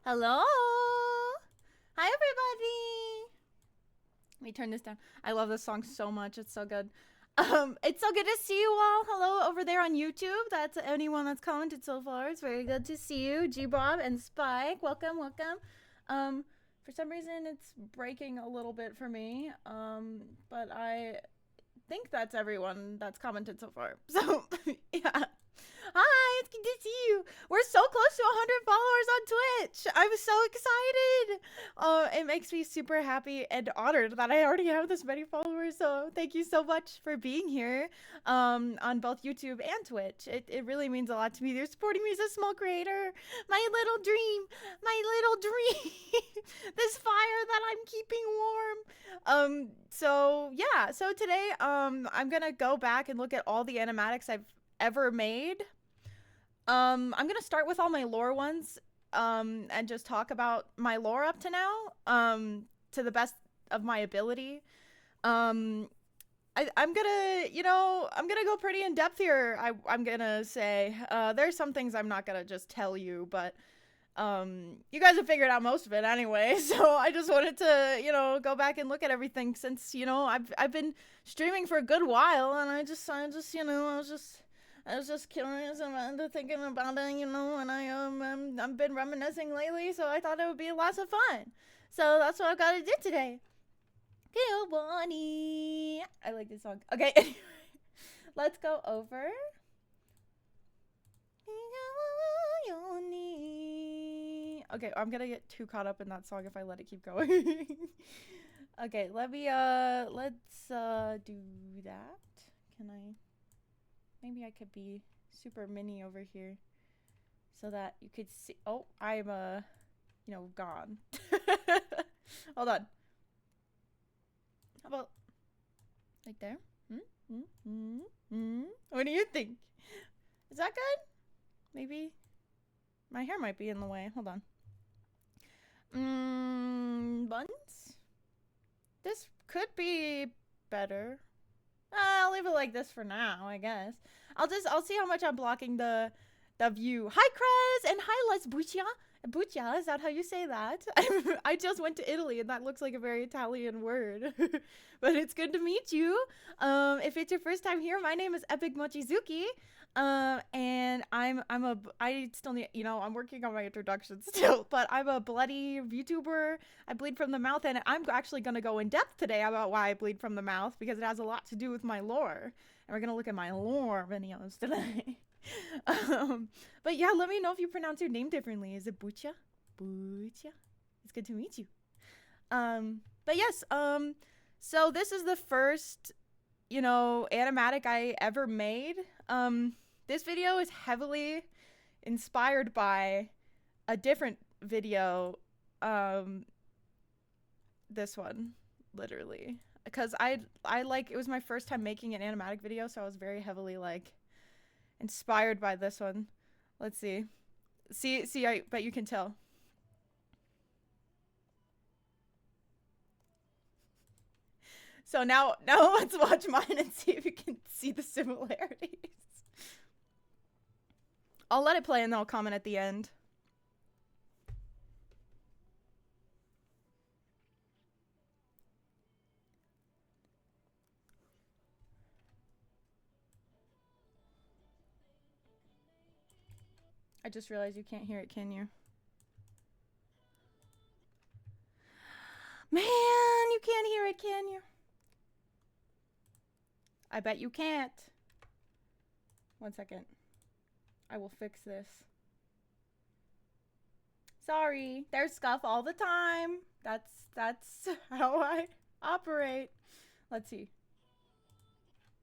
Hello. Hi, everybody. Let me turn this down. I love this song so much. It's so good. It's so good to see you all. Hello over there on YouTube. That's anyone that's commented so far. It's very good to see you, G Bob and Spike. Welcome, welcome. For some reason it's breaking a little bit for me. But I think that's everyone that's commented so far. So yeah. Hi, it's good to see you. We're so close to 100 followers on Twitch. I'm so excited. It makes me super happy and honored that I already have this many followers. So thank you so much for being here on both YouTube and Twitch. It really means a lot to me. They're supporting me as a small creator. My little dream. My little dream. This fire that I'm keeping warm. So yeah. So today, I'm going to go back and look at all the animatics I've ever made. I'm gonna start with all my lore ones, and just talk about my lore up to now, to the best of my ability. Um, I'm gonna, I'm gonna go pretty in depth here. I'm gonna say, there's some things I'm not gonna just tell you, but you guys have figured out most of it anyway. So I just wanted to, go back and look at everything since, I've been streaming for a good while, and I was just curious and thinking about it, and I've been reminiscing lately, so I thought it would be lots of fun. So that's what I've got to do today. Kill Bonnie. I like this song. Okay, anyway, let's go over. Okay, I'm gonna get too caught up in that song if I let it keep going. Okay, let's do that. Can I? Maybe I could be super mini over here so that you could see. Oh, I'm, gone. Hold on. How about like there? What do you think? Is that good? Maybe my hair might be in the way. Hold on. Buns? This could be better. I'll leave it like this for now, I guess. I'll see how much I'm blocking the view. Hi, Krez, and hi, Lesbucia. Buccia, is that how you say that? I just went to Italy, and that looks like a very Italian word. But it's good to meet you. If it's your first time here, my name is Epic Mochizuki. And I still need, I'm working on my introduction still, but I'm a bloody VTuber. I bleed from the mouth, and I'm actually going to go in depth today about why I bleed from the mouth, because it has a lot to do with my lore. And we're going to look at my lore videos today. But yeah, let me know if you pronounce your name differently. Is it Bucha? Bucha? It's good to meet you. But yes, so this is the first, animatic I ever made. This video is heavily inspired by a different video, this one, literally. Because I like, it was my first time making an animatic video, so I was very heavily, like, inspired by this one. Let's see. See, I bet you can tell. So now let's watch mine and see if you can see the similarities. I'll let it play and then I'll comment at the end. I just realized you can't hear it, can you? Man, you can't hear it, can you? I bet you can't. 1 second. I will fix this. Sorry, there's scuff all the time. That's how I operate. Let's see.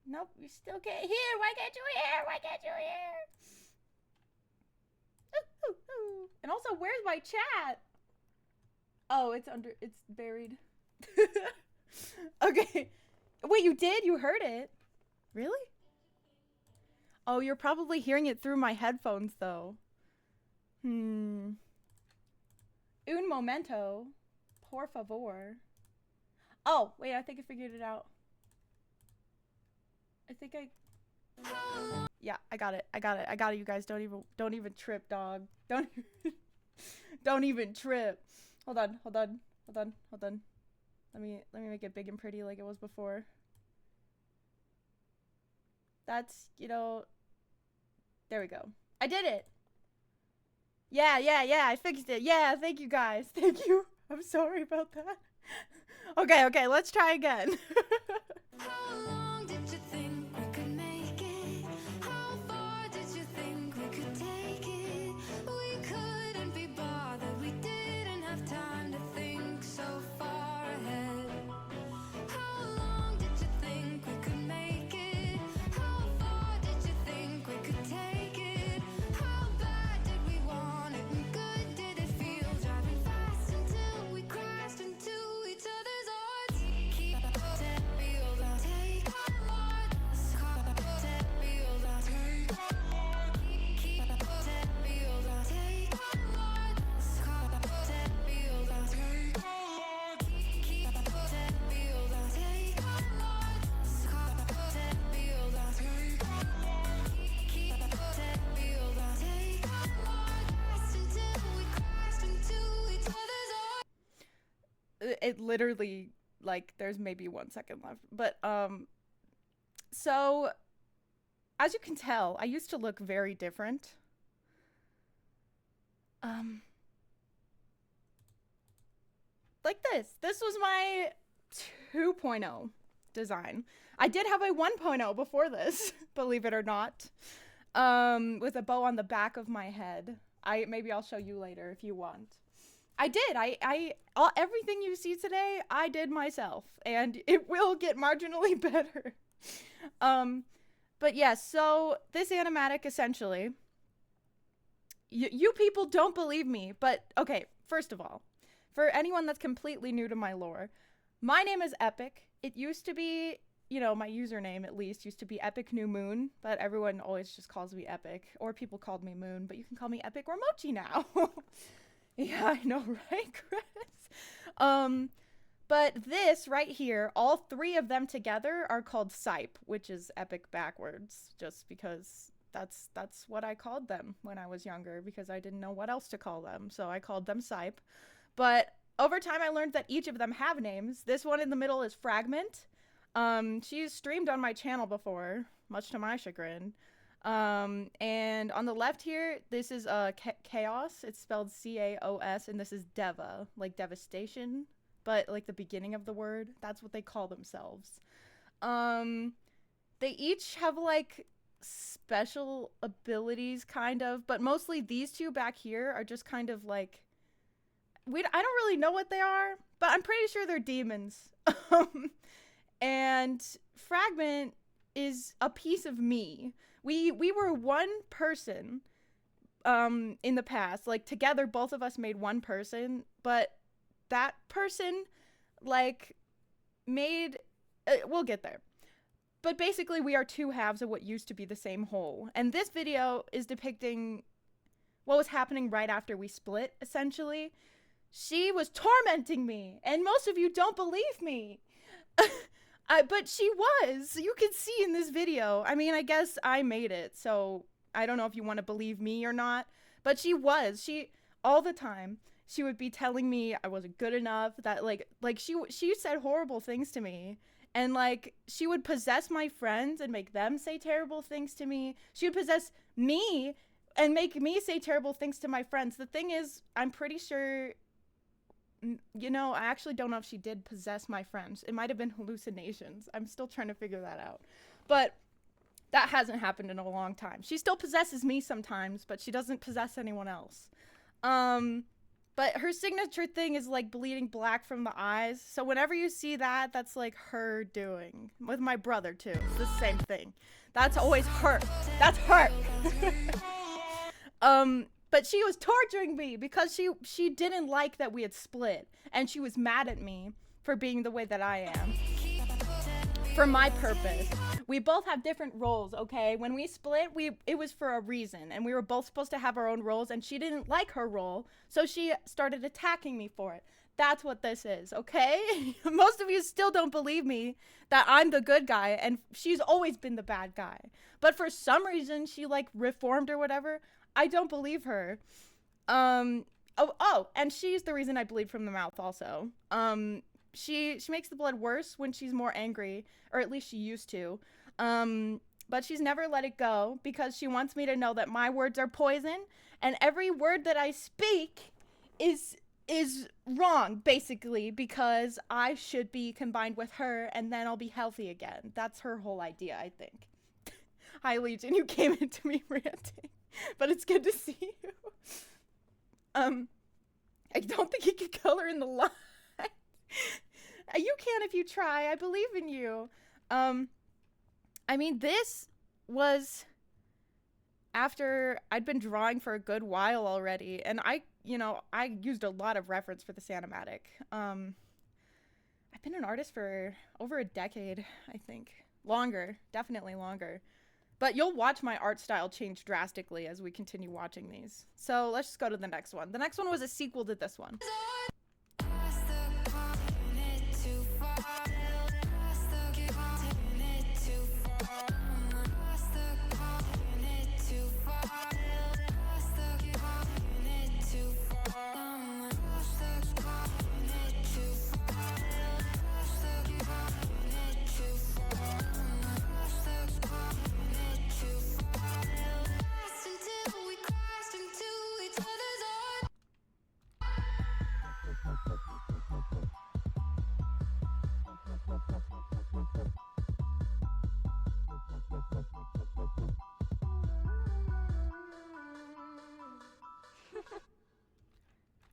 Nope, you still can't hear. Why can't you hear? Why can't you hear? Ooh, ooh, ooh. And also, where's my chat? Oh, it's buried. Okay. Wait, you did? You heard it? Really? Oh, you're probably hearing it through my headphones, though. Un momento. Por favor. Oh, wait, I think I figured it out. I think I... Yeah, I got it. I got it. You guys don't even trip, dog. Don't. Don't even trip. Hold on, hold on, hold on, hold on. Let me make it big and pretty like it was before. That's, there we go. I did it. Yeah, I fixed it. Yeah, thank you guys. Thank you. I'm sorry about that. Okay, let's try again. How long did you think we could make it? How far did you think we could take it? We couldn't be bothered, we didn't have time to think so far ahead. How long did you think we could make it? How far did you think we could take it? How bad did we want it and good did it feel? Driving fast until we crashed into each other's arms. Keep that feel down, take our hearts. That feel down, take our hearts. Keep that feel down, take our hearts. That feel down, take our hearts. Keep that feel down, take our hearts. That feel down, take our hearts. Keep that feel down, take our hearts. Until we crashed into each other's arms. It literally, like, there's maybe 1 second left. But, so, as you can tell, I used to look very different. Like this. This was my 2.0 design. I did have a 1.0 before this, believe it or not. With a bow on the back of my head. Maybe I'll show you later if you want. I did. Everything you see today, I did myself, and it will get marginally better. But yeah, so this animatic essentially, you people don't believe me, but okay, first of all, for anyone that's completely new to my lore, my name is Epic. It used to be, my username at least used to be Epic New Moon, but everyone always just calls me Epic, or people called me Moon, but you can call me Epic or Mochi now. Yeah, I know, right, Chris? But this right here, all 3 of them together are called Sipe, which is Epic backwards, just because that's what I called them when I was younger, because I didn't know what else to call them, so I called them Sipe. But over time, I learned that each of them have names. This one in the middle is Fragment. She's streamed on my channel before, much to my chagrin. And on the left here, this is Chaos. It's spelled C-A-O-S, and this is Deva, like devastation, but like the beginning of the word. That's what they call themselves. They each have like special abilities, kind of, but mostly these 2 back here are just kind of like, I don't really know what they are, but I'm pretty sure they're demons. And Fragment is a piece of me. We were one person in the past. Like, together, both of us made one person, but that person, like, made... we'll get there. But basically, we are 2 halves of what used to be the same whole. And this video is depicting what was happening right after we split, essentially. She was tormenting me, and most of you don't believe me. But she was. You can see in this video. I mean, I guess I made it, so I don't know if you want to believe me or not. But she was. All the time, she would be telling me I wasn't good enough. That, like she said horrible things to me. And, like, she would possess my friends and make them say terrible things to me. She would possess me and make me say terrible things to my friends. The thing is, I'm pretty sure... I actually don't know if she did possess my friends. It might have been hallucinations. I'm still trying to figure that out. But that hasn't happened in a long time. She still possesses me sometimes, but she doesn't possess anyone else. But her signature thing is, like, bleeding black from the eyes. So whenever you see that, that's, like, her doing. With my brother, too. It's the same thing. That's always her. That's her. But she was torturing me because she didn't like that we had split. And she was mad at me for being the way that I am. For my purpose. We both have different roles, okay? When we split, it was for a reason. And we were both supposed to have our own roles. And she didn't like her role. So she started attacking me for it. That's what this is, okay? Most of you still don't believe me that I'm the good guy. And she's always been the bad guy. But for some reason, she, like, reformed or whatever. I don't believe her. Oh, and she's the reason I bleed from the mouth also. She makes the blood worse when she's more angry, or at least she used to. But she's never let it go because she wants me to know that my words are poison, and every word that I speak is wrong, basically, because I should be combined with her and then I'll be healthy again. That's her whole idea, I think. Hi, Legion, you came into me ranting, but it's good to see you. I don't think you can color in the line. You can if you try. I believe in you. I mean, this was after I'd been drawing for a good while already, and I used a lot of reference for this animatic. I've been an artist for over a decade, I think. Longer, definitely longer. But you'll watch my art style change drastically as we continue watching these. So let's just go to the next one. The next one was a sequel to this one.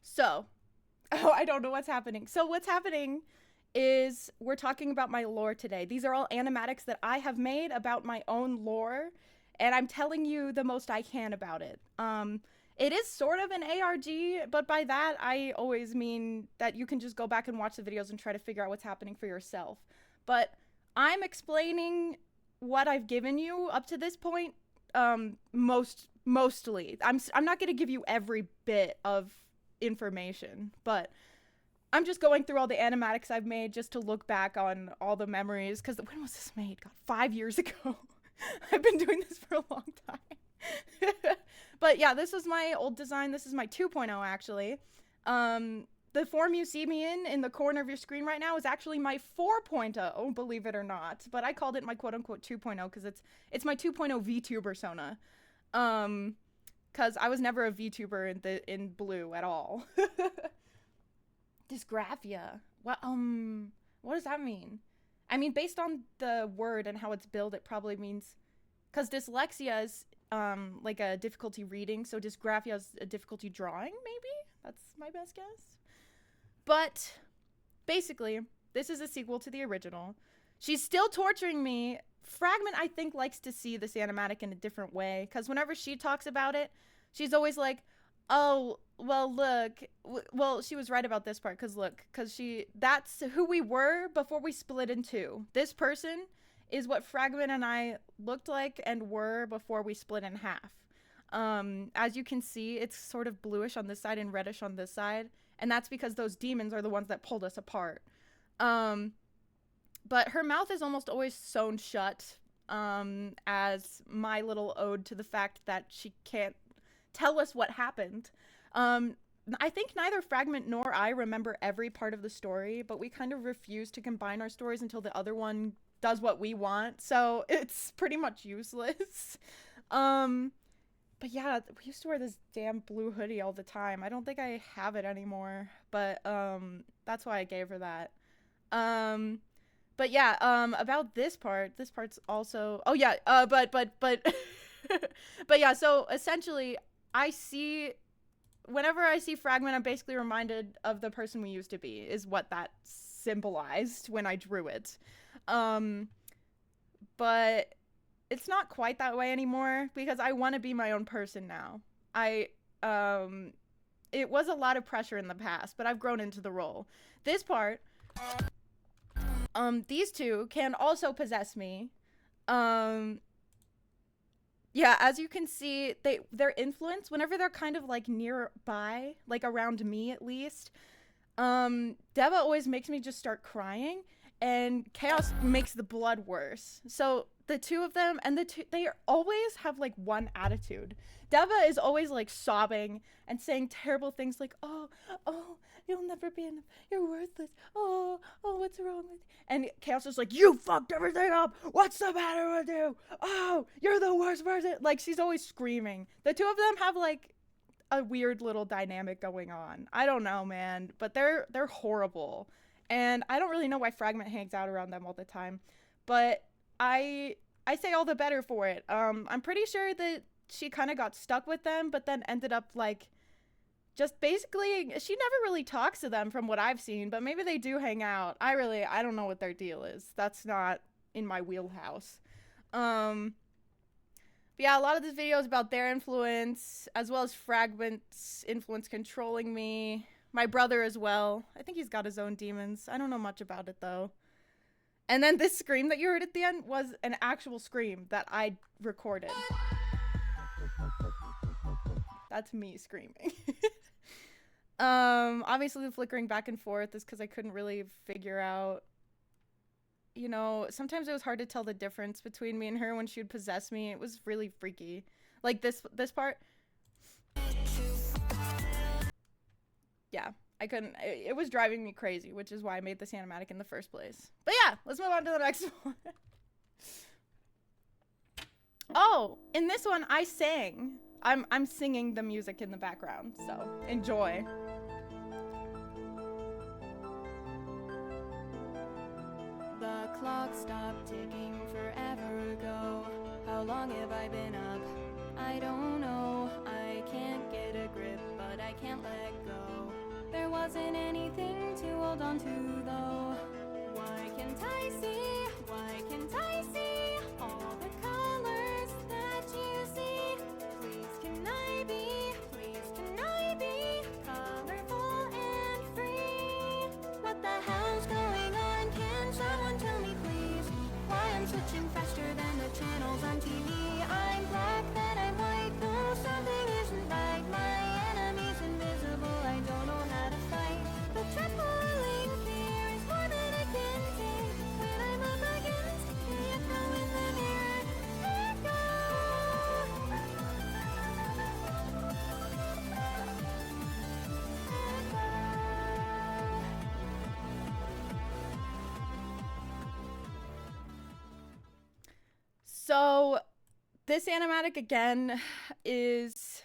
So, oh, I don't know what's happening. So what's happening is we're talking about my lore today. These are all animatics that I have made about my own lore, and I'm telling you the most I can about it. It is sort of an ARG, but by that I always mean that you can just go back and watch the videos and try to figure out what's happening for yourself. But I'm explaining what I've given you up to this point, mostly. I'm not going to give you every bit of information, but I'm just going through all the animatics I've made just to look back on all the memories, because when was this made? God, 5 years ago. I've been doing this for a long time. But yeah, this was my old design. This is my 2.0 actually. The form you see me in the corner of your screen right now is actually my 4.0, believe it or not, but I called it my quote-unquote 2.0 because it's my 2.0 VTuber persona. Because I was never a VTuber in blue at all. Dysgraphia. What does that mean? I mean, based on the word and how it's built, it probably means, because dyslexia is like a difficulty reading, so dysgraphia is a difficulty drawing, maybe? That's my best guess. But basically, this is a sequel to the original. She's still torturing me. Fragment, I think, likes to see this animatic in a different way, because whenever she talks about it, she's always like, oh, well, look, well, she was right about this part, because look, that's who we were before we split in two. This person is what Fragment and I looked like and were before we split in half. As you can see, it's sort of bluish on this side and reddish on this side, and that's because those demons are the ones that pulled us apart. But her mouth is almost always sewn shut, as my little ode to the fact that she can't tell us what happened. I think neither Fragment nor I remember every part of the story, but we kind of refuse to combine our stories until the other one does what we want, so it's pretty much useless. But yeah, we used to wear this damn blue hoodie all the time. I don't think I have it anymore, but that's why I gave her that. But yeah, about this part's also, oh yeah, but but yeah, so essentially whenever I see Fragment, I'm basically reminded of the person we used to be, is what that symbolized when I drew it. But it's not quite that way anymore, because I want to be my own person now. It was a lot of pressure in the past, but I've grown into the role. This part, these two can also possess me. Yeah, as you can see, their influence, whenever they're kind of like nearby, like around me at least, Deva always makes me just start crying, and Chaos makes the blood worse. So the two of them, and they always have like one attitude. Deva is always like sobbing and saying terrible things like, oh, you'll never be enough, you're worthless, oh, what's wrong with you? And Chaos is like, you fucked everything up, what's the matter with you, oh, you're the worst person. Like, she's always screaming. The two of them have like a weird little dynamic going on. I don't know, man, but they're horrible, and I don't really know why Fragment hangs out around them all the time, but I say all the better for it. I'm pretty sure that she kind of got stuck with them, but then ended up like just basically, she never really talks to them from what I've seen, but maybe they do hang out. I don't know what their deal is. That's not in my wheelhouse. But yeah, a lot of this video is about their influence, as well as Fragment's influence controlling me. My brother as well. I think he's got his own demons. I don't know much about it though. And then this scream that you heard at the end was an actual scream that I recorded. That's me screaming. Obviously the flickering back and forth is because I couldn't really figure out, you know, sometimes it was hard to tell the difference between me and her when she would possess me. It was really freaky. Like this part. Yeah, I couldn't, it was driving me crazy, which is why I made this animatic in the first place. But yeah, let's move on to the next one. Oh, in this one I sang. I'm singing the music in the background, so enjoy. The clock stopped ticking forever ago. How long have I been up? I don't know. I can't get a grip, but I can't let go. There wasn't anything to hold on to though. Why can't I see? Why can't I see all the colors that you see? Please can I be? Please can I be colorful and free? What the hell's going on? Can someone tell me please? Why I'm switching faster than the channels on TV? I'm black, then I'm white, though something isn't right. My enemy's invisible, I don't know how to fight. The trembling fear is more than I can take. When I'm up against the echo in the mirror, echo. So this animatic again is,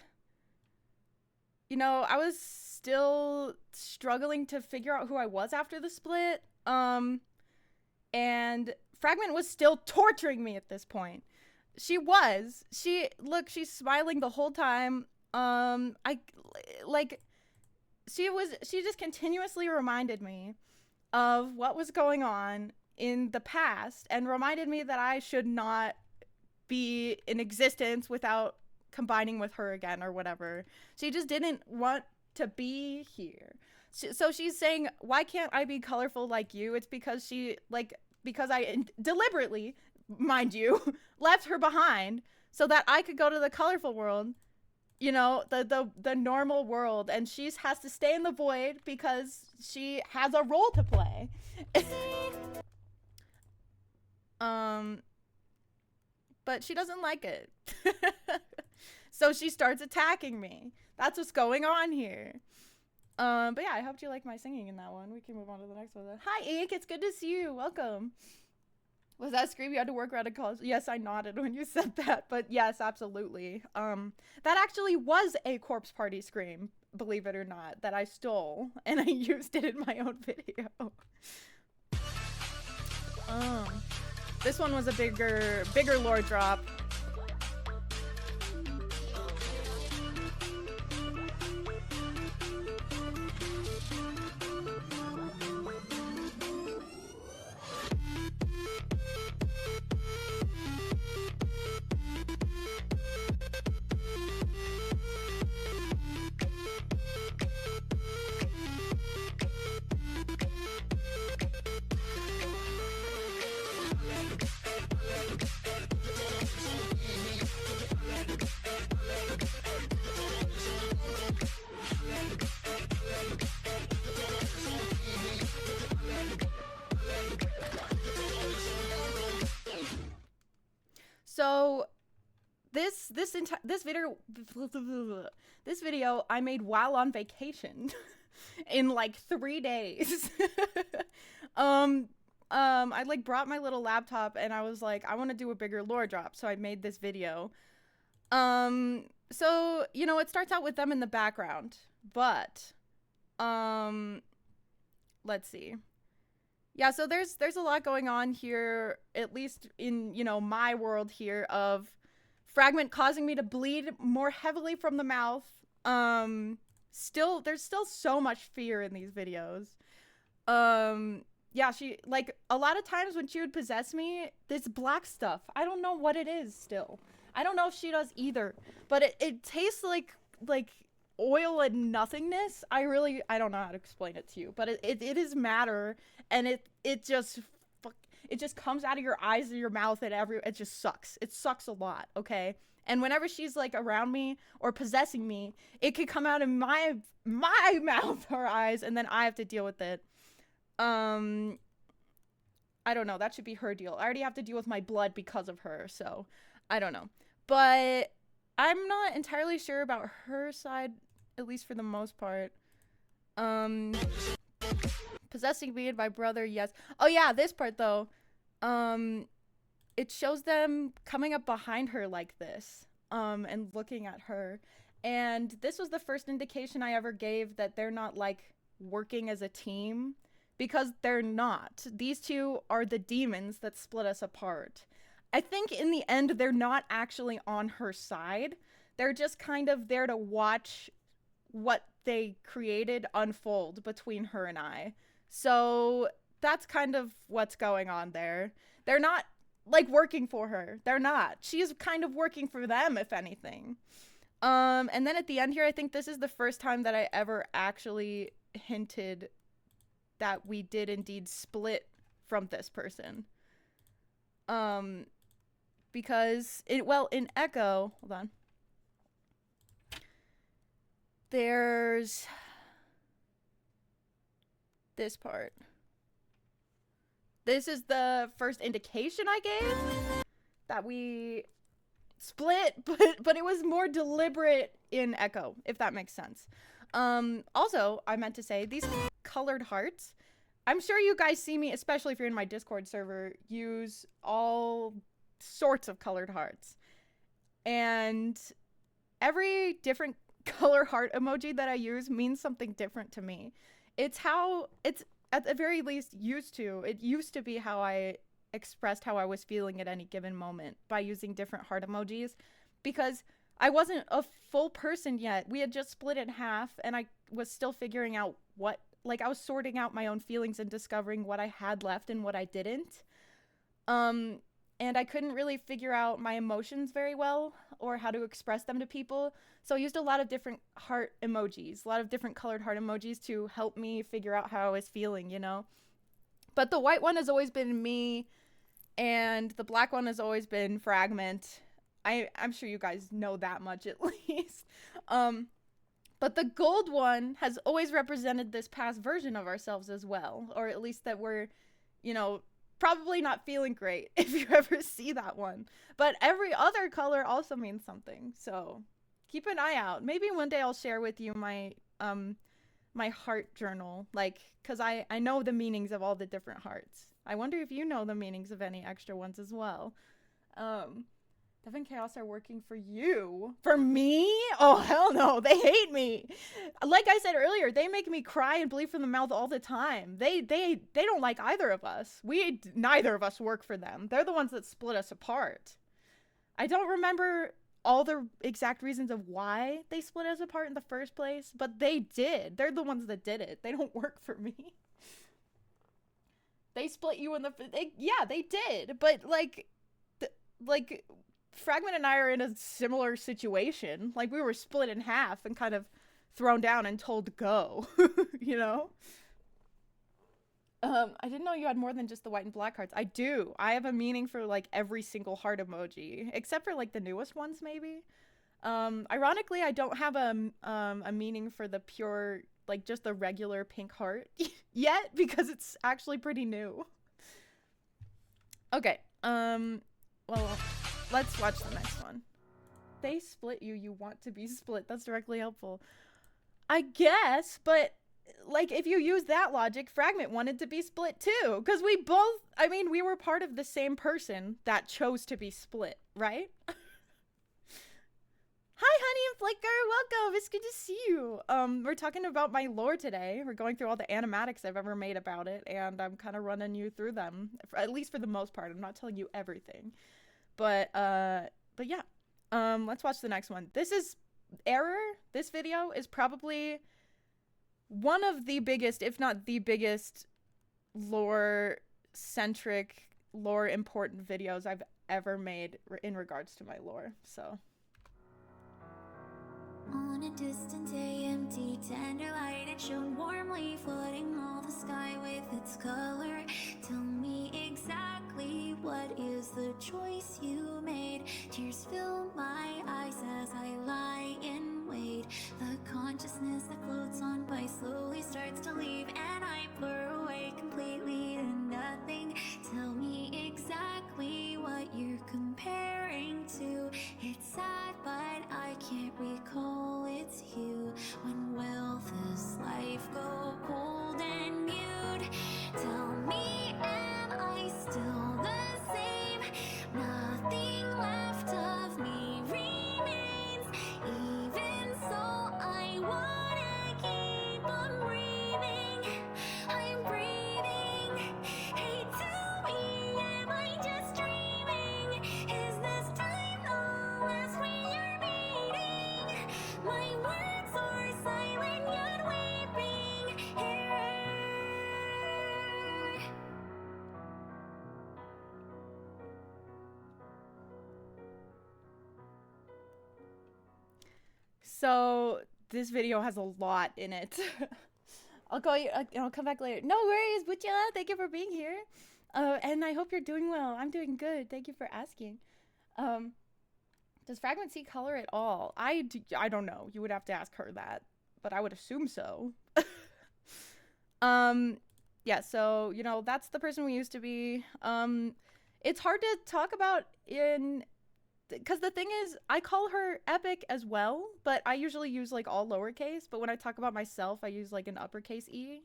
you know, I was still struggling to figure out who I was after the split. And Fragment was still torturing me at this point. She's smiling the whole time. She just continuously reminded me of what was going on in the past and reminded me that I should not be in existence without combining with her again or whatever. She just didn't want to be here. So she's saying, why can't I be colorful like you? It's because because I deliberately, mind you, left her behind so that I could go to the colorful world, you know, the normal world, and she has to stay in the void because she has a role to play. But she doesn't like it. So she starts attacking me. That's what's going on here. But yeah, I hope you like my singing in that one. We can move on to the next one then. Hi, Ink. It's good to see you. Welcome. Was that scream you had to work around at college? Yes, I nodded when you said that. But yes, absolutely. That actually was a corpse party scream, believe it or not, that I stole. And I used it in my own video. This one was a bigger lore drop. this video this video I made while on vacation in like 3 days. I like brought my little laptop and I was like, I want to do a bigger lore drop, so I made this video. So, you know, it starts out with them in the background, but let's see. Yeah, so there's a lot going on here, at least in, you know, my world here, of Fragment causing me to bleed more heavily from the mouth. There's still so much fear in these videos. Yeah, she, like, a lot of times when she would possess me, this black stuff, I don't know what it is still. I don't know if she does either, but it tastes like oil and nothingness. I don't know how to explain it to you, but it is matter, and it just comes out of your eyes and your mouth and it just sucks. It sucks a lot, okay? And whenever she's like around me or possessing me, it could come out of my mouth or eyes, and then I have to deal with it. I don't know. That should be her deal. I already have to deal with my blood because of her, so I don't know. But I'm not entirely sure about her side, at least for the most part. Possessing me and my brother, yes. Oh yeah, this part though. It shows them coming up behind her like this, and looking at her. And this was the first indication I ever gave that they're not like working as a team, because they're not. These two are the demons that split us apart. I think in the end, they're not actually on her side. They're just kind of there to watch what they created unfold between her and I. So that's kind of what's going on there. They're not like working for her. They're not. She's kind of working for them, if anything. And then at the end here, I think this is the first time that I ever actually hinted that we did indeed split from this person. Because in Echo, hold on. There's this part. This is the first indication I gave that we split, but it was more deliberate in Echo, if that makes sense. Also, I meant to say, these colored hearts, I'm sure you guys see me, especially if you're in my Discord server, use all sorts of colored hearts. And every different color heart emoji that I use means something different to me. It's how, it's at the very least it used to be how I expressed how I was feeling at any given moment by using different heart emojis, because I wasn't a full person yet. We had just split in half, and I was still figuring out I was sorting out my own feelings and discovering what I had left and what I didn't. And I couldn't really figure out my emotions very well or how to express them to people. So I used a lot of different heart emojis, a lot of different colored heart emojis to help me figure out how I was feeling, you know? But the white one has always been me, and the black one has always been Fragment. I'm sure you guys know that much at least. But the gold one has always represented this past version of ourselves as well, or at least that we're, you know, probably not feeling great if you ever see that one. But every other color also means something, so keep an eye out. Maybe one day I'll share with you my my heart journal, like, because I know the meanings of all the different hearts. I wonder if you know the meanings of any extra ones as well. Dev and Chaos are working for you. For me? Oh, hell no. They hate me. Like I said earlier, they make me cry and bleed from the mouth all the time. They don't like either of us. Neither of us work for them. They're the ones that split us apart. I don't remember all the exact reasons of why they split us apart in the first place, but they did. They're the ones that did it. They don't work for me. They split you in yeah, they did. But like Fragment and I are in a similar situation. Like, we were split in half and kind of thrown down and told to go, you know? I didn't know you had more than just the white and black hearts. I do. I have a meaning for, like, every single heart emoji, except for, like, the newest ones, maybe. Ironically, I don't have a meaning for the pure, like, just the regular pink heart yet, because it's actually pretty new. Okay, well, let's watch the next one. they split you, you want to be split. That's directly helpful. I guess, but like if you use that logic, Fragment wanted to be split too. Because we both, I mean, we were part of the same person that chose to be split, right? Hi, Honey and Flicker. Welcome. It's good to see you. We're talking about my lore today. We're going through all the animatics I've ever made about it, and I'm kind of running you through them, at least for the most part. I'm not telling you everything, but yeah. Let's watch the next one. This is Error. This video is probably one of the biggest, if not the biggest, lore-centric, lore-important videos I've ever made in regards to my lore. So. On a distant day, empty, tender light, it shone warmly, flooding all the sky with its color. Tell me exactly what is the choice you made. Tears fill my eyes as I lie in wait. The consciousness that floats on by slowly starts to leave, and I blur away completely to nothing. Tell me exactly what you're comparing to. It's sad, but I can't recall it's you. When will this life go cold and mute? Tell me, am I still the same? Nothing left of me remains. Even so, I wanna keep on breathing. I'm breathing. Hey, tell me, am I just dreaming? Is this time the last we are meeting? My words are silent yet weeping. Error. So this video has a lot in it. I'll call you. I'll come back later. No worries, Butcha. Thank you for being here. And I hope you're doing well. I'm doing good. Thank you for asking. Does Fragment see color at all? I don't know. You would have to ask her that, but I would assume so. Yeah. So you know that's the person we used to be. It's hard to talk about in. Because the thing is, I call her Epic as well, but I usually use like all lowercase. But when I talk about myself, I use like an uppercase E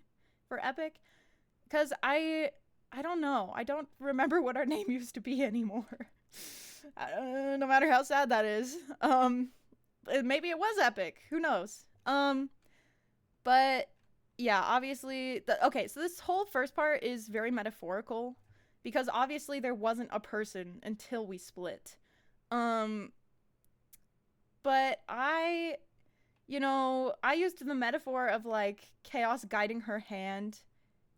for Epic. Because I don't know. I don't remember what our name used to be anymore. No matter how sad that is. Maybe it was Epic. Who knows? But yeah, obviously. Okay, so this whole first part is very metaphorical. Because obviously there wasn't a person until we split. But I used the metaphor of like Chaos guiding her hand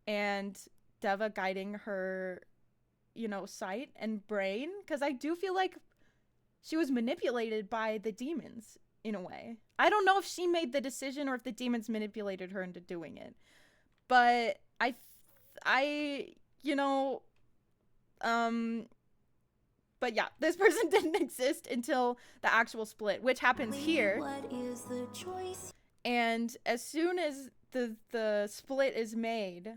and Deva guiding her, sight and brain. Because I do feel like she was manipulated by the demons in a way. I don't know if she made the decision or if the demons manipulated her into doing it. But but yeah, this person didn't exist until the actual split, which happens here. What is the choice? And as soon as the split is made,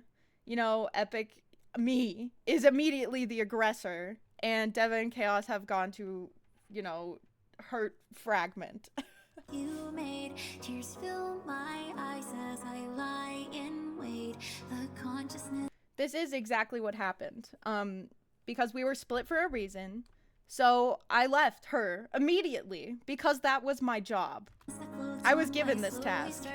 Epic me is immediately the aggressor, and Deva and Chaos have gone to, hurt Fragment. You made tears fill my eyes as I lie in wait. The consciousness. This is exactly what happened. Because we were split for a reason. So I left her immediately because that was my job. I was given this task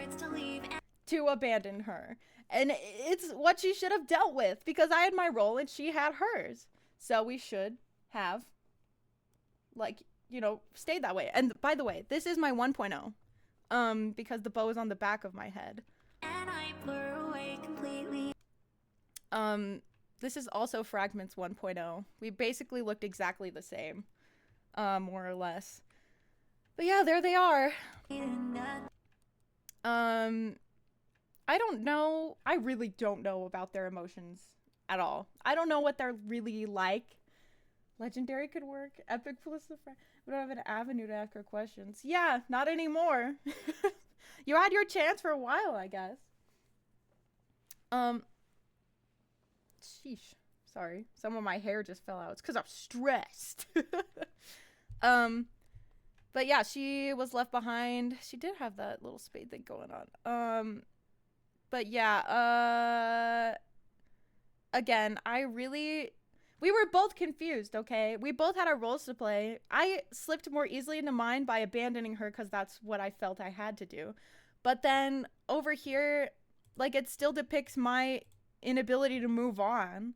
to abandon her. And it's what she should have dealt with because I had my role and she had hers. So we should have, stayed that way. And by the way, this is my 1.0. Because the bow is on the back of my head. And I blur away completely. This is also Fragments 1.0. We basically looked exactly the same, more or less. But yeah, there they are. I don't know. I really don't know about their emotions at all. I don't know what they're really like. Legendary could work. Epic plus the friend. We don't have an avenue to ask her questions. Yeah, not anymore. You had your chance for a while, I guess. Sheesh. Sorry. Some of my hair just fell out. It's because I'm stressed. But But yeah, she was left behind. She did have that little spade thing going on. But yeah, again, we were both confused, okay? We both had our roles to play. I slipped more easily into mine by abandoning her because that's what I felt I had to do. But then over here, like, it still depicts my inability to move on.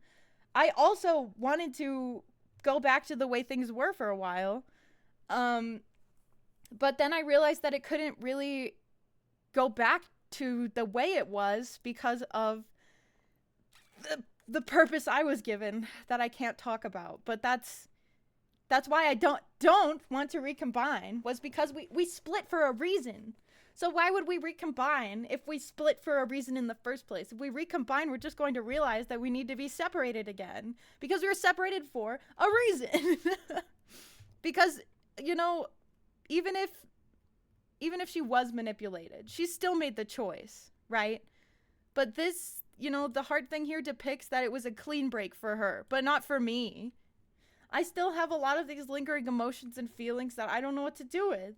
I also wanted to go back to the way things were for a while. Um, but then I realized that it couldn't really go back to the way it was because of the purpose I was given that I can't talk about. But that's why I don't want to recombine, was because we split for a reason. So why would we recombine if we split for a reason in the first place? If we recombine, we're just going to realize that we need to be separated again because we were separated for a reason. Because, you know, even if she was manipulated, she still made the choice, right? But this, you know, the hard thing here depicts that it was a clean break for her, but not for me. I still have a lot of these lingering emotions and feelings that I don't know what to do with.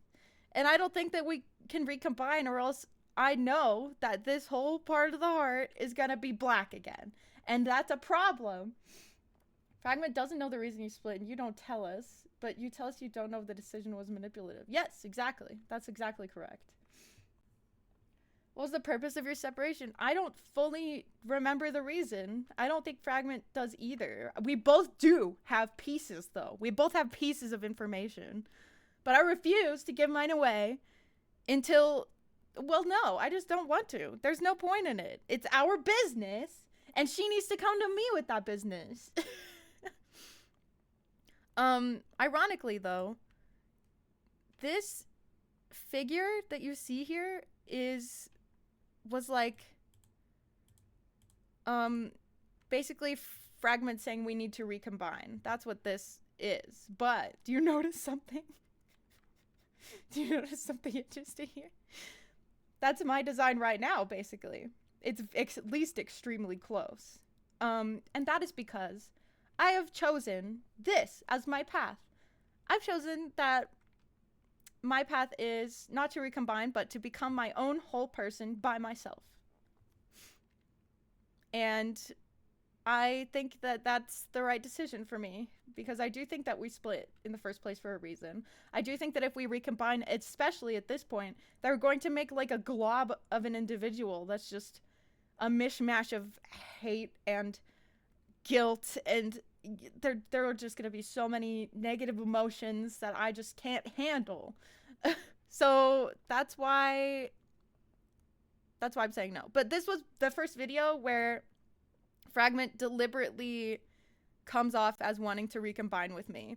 And I don't think that we can recombine, or else I know that this whole part of the heart is gonna be black again. And that's a problem. Fragment doesn't know the reason you split, and you don't tell us, but you tell us you don't know if the decision was manipulative. Yes, exactly. That's exactly correct. What was the purpose of your separation? I don't fully remember the reason. I don't think Fragment does either. We both do have pieces, though. We both have pieces of information. But I refuse to give mine away until, well, no, I just don't want to. There's no point in it. It's our business, and she needs to come to me with that business. Ironically, though, this figure that you see here was like, basically Fragment saying we need to recombine. That's what this is. But do you notice something? Do you notice something interesting here? That's my design right now, basically. It's at least extremely close. And that is because I have chosen this as my path. I've chosen that my path is not to recombine, but to become my own whole person by myself. And I think that that's the right decision for me, because I do think that we split in the first place for a reason. I do think that if we recombine, especially at this point, they're going to make like a glob of an individual that's just a mishmash of hate and guilt, and there are just going to be so many negative emotions that I just can't handle. So that's why I'm saying no. But this was the first video where Fragment deliberately comes off as wanting to recombine with me.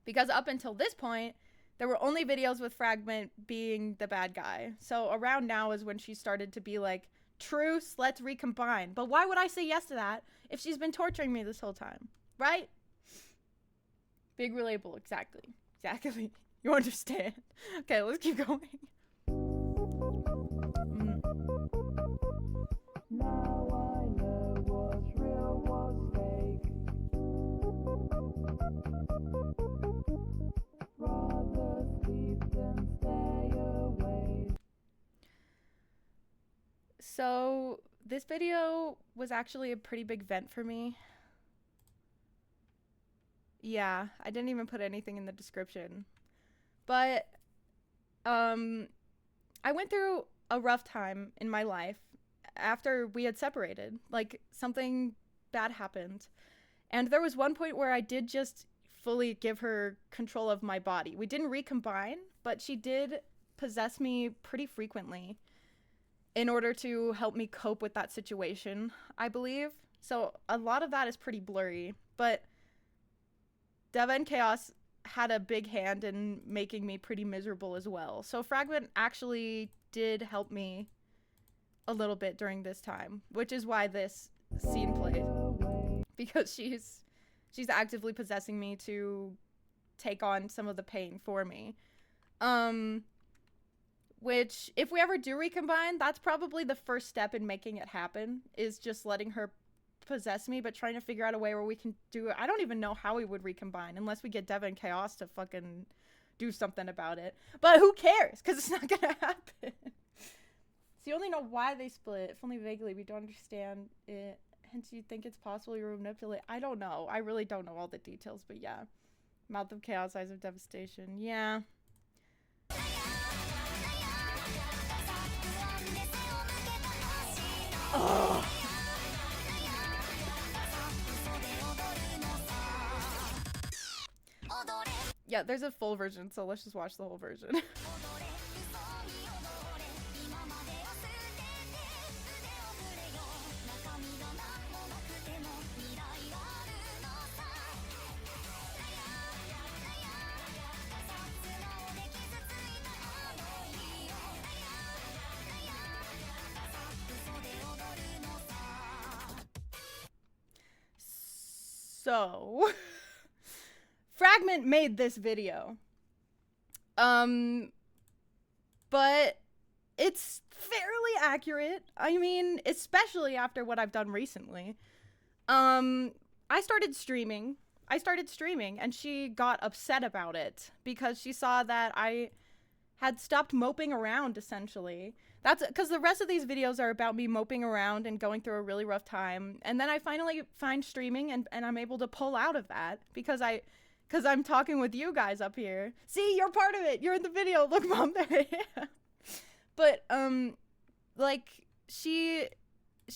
Because up until this point, there were only videos with Fragment being the bad guy. So around now is when she started to be like, truce, let's recombine. But why would I say yes to that if she's been torturing me this whole time? Right? Big relatable, exactly. Exactly. You understand. Okay, let's keep going. Now I know what's real, what's fake. Rather sleep than stay awake. So this video was actually a pretty big vent for me. Yeah, I didn't even put anything in the description. But I went through a rough time in my life after we had separated. Like, something bad happened. And there was one point where I did just fully give her control of my body. We didn't recombine, but she did possess me pretty frequently in order to help me cope with that situation, I believe. So a lot of that is pretty blurry, but Deva and Chaos had a big hand in making me pretty miserable as well. So Fragment actually did help me a little bit during this time, which is why this scene played, because she's actively possessing me to take on some of the pain for me. Which, if we ever do recombine, that's probably the first step in making it happen, is just letting her possess me, but trying to figure out a way where we can do it. I don't even know how we would recombine unless we get Deva and Chaos to fucking do something about it. But who cares? Because it's not gonna happen. So you only know why they split, if only vaguely. We don't understand it. Hence, you think it's possible you were manipulated. I don't know. I really don't know all the details, but yeah. Mouth of chaos, eyes of devastation. Yeah. Ugh. Yeah, there's a full version, so let's just watch the whole version. So, Fragment made this video. But it's fairly accurate. I mean, especially after what I've done recently. I started streaming and she got upset about it because she saw that I had stopped moping around, essentially. That's because the rest of these videos are about me moping around and going through a really rough time. And then I finally find streaming and I'm able to pull out of that because I'm talking with you guys up here. See, you're part of it. You're in the video. Look, Mom, there I am. But, like, she,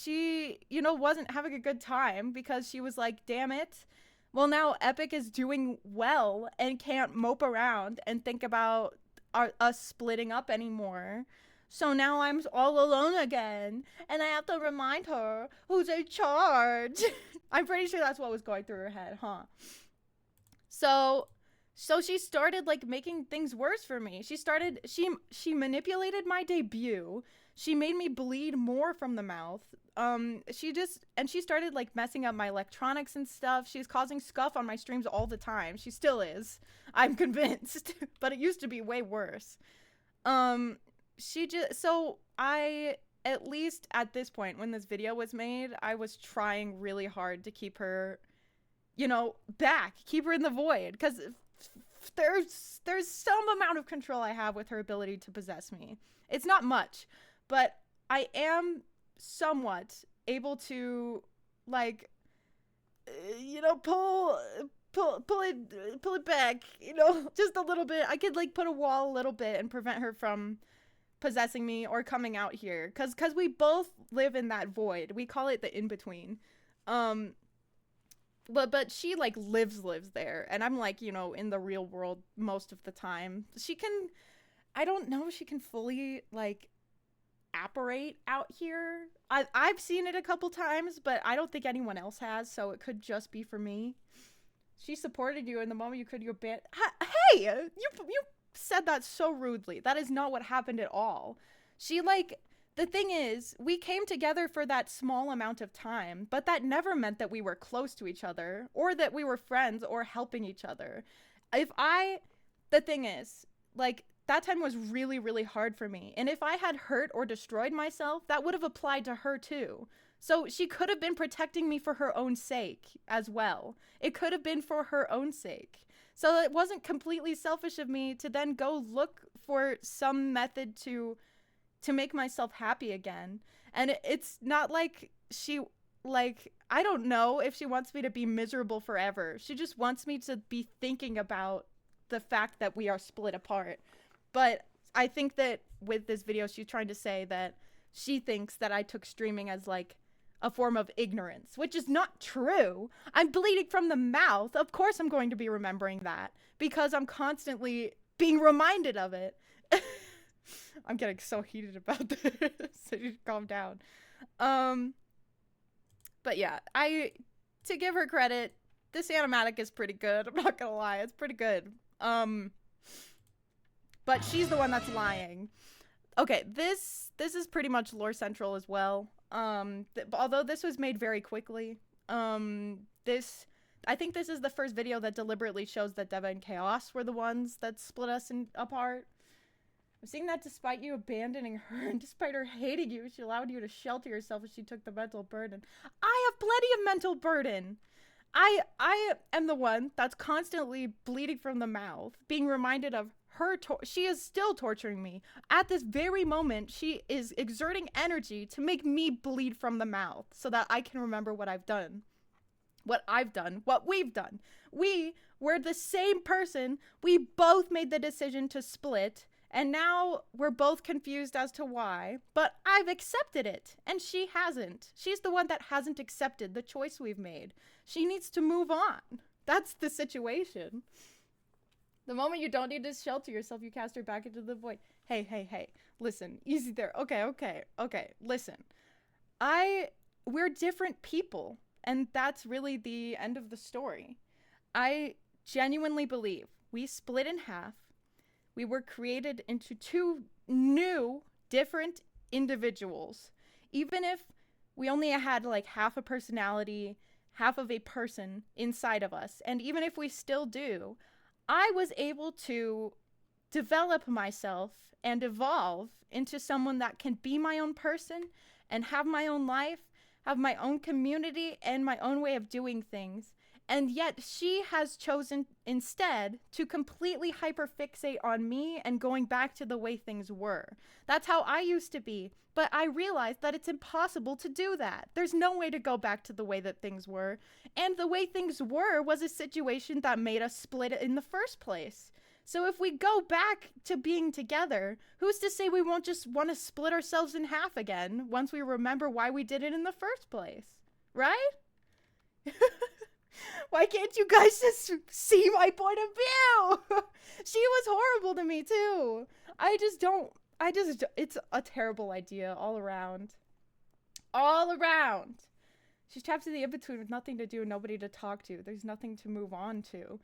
you know, wasn't having a good time because she was like, damn it. Well, now Epic is doing well and can't mope around and think about us splitting up anymore. So now I'm all alone again, and I have to remind her who's in charge. I'm pretty sure that's what was going through her head, huh? So she started like making things worse for me. She manipulated my debut. She made me bleed more from the mouth. She started like messing up my electronics and stuff. She's causing scuff on my streams all the time. She still is. I'm convinced. But it used to be way worse. I, at least at this point when this video was made, I was trying really hard to keep her, you know, back, keep her in the void, because there's some amount of control I have with her ability to possess me. It's not much, but I am somewhat able to, like, you know, pull it back, you know, just a little bit. I could like put a wall a little bit and prevent her from possessing me or coming out here, because we both live in that void. We call it the in-between. But she like lives there, and I'm like, you know, in the real world most of the time. I don't know if she can fully like apparate out here. I've seen it a couple times, but I don't think anyone else has, so it could just be for me. She supported you in the moment you could you ban. Hey, you said that so rudely. That is not what happened at all. She like, the thing is, we came together for that small amount of time, but that never meant that we were close to each other or that we were friends or helping each other. The thing is, like, that time was really, really hard for me. And if I had hurt or destroyed myself, that would have applied to her too. So she could have been protecting me for her own sake as well. It could have been for her own sake. So it wasn't completely selfish of me to then go look for some method to make myself happy again. And it's not like she, like, I don't know if she wants me to be miserable forever. She just wants me to be thinking about the fact that we are split apart. But I think that with this video, she's trying to say that she thinks that I took streaming as like a form of ignorance, which is not true. I'm bleeding from the mouth. Of course I'm going to be remembering that because I'm constantly being reminded of it. I'm getting so heated about this. So you should calm down. But yeah, to give her credit, this animatic is pretty good. I'm not gonna lie, it's pretty good. But she's the one that's lying. Okay, this is pretty much lore central as well. Although this was made very quickly. I think this is the first video that deliberately shows that Deva and Chaos were the ones that split us apart. I'm seeing that despite you abandoning her and despite her hating you, she allowed you to shelter yourself as she took the mental burden. I have plenty of mental burden. I am the one that's constantly bleeding from the mouth, being reminded of her. She is still torturing me at this very moment. She is exerting energy to make me bleed from the mouth so that I can remember what I've done, what we've done. We were the same person. We both made the decision to split, and now we're both confused as to why. But I've accepted it, and she hasn't. She's the one that hasn't accepted the choice we've made. She needs to move on. That's the situation. The moment you don't need to shelter yourself, you cast her back into the void. Hey, hey, hey. Listen, easy there. Okay. Listen. We're different people, and that's really the end of the story. I genuinely believe we split in half. We were created into two new, different individuals. Even if we only had like half a personality, half of a person inside of us, and even if we still do, I was able to develop myself and evolve into someone that can be my own person and have my own life, have my own community, and my own way of doing things. And yet she has chosen instead to completely hyperfixate on me and going back to the way things were. That's how I used to be. But I realized that it's impossible to do that. There's no way to go back to the way that things were. And the way things were was a situation that made us split in the first place. So if we go back to being together, who's to say we won't just want to split ourselves in half again once we remember why we did it in the first place? Right? Why can't you guys just see my point of view? She was horrible to me too. It's a terrible idea all around. All around. She's trapped in the in-between with nothing to do and nobody to talk to. There's nothing to move on to.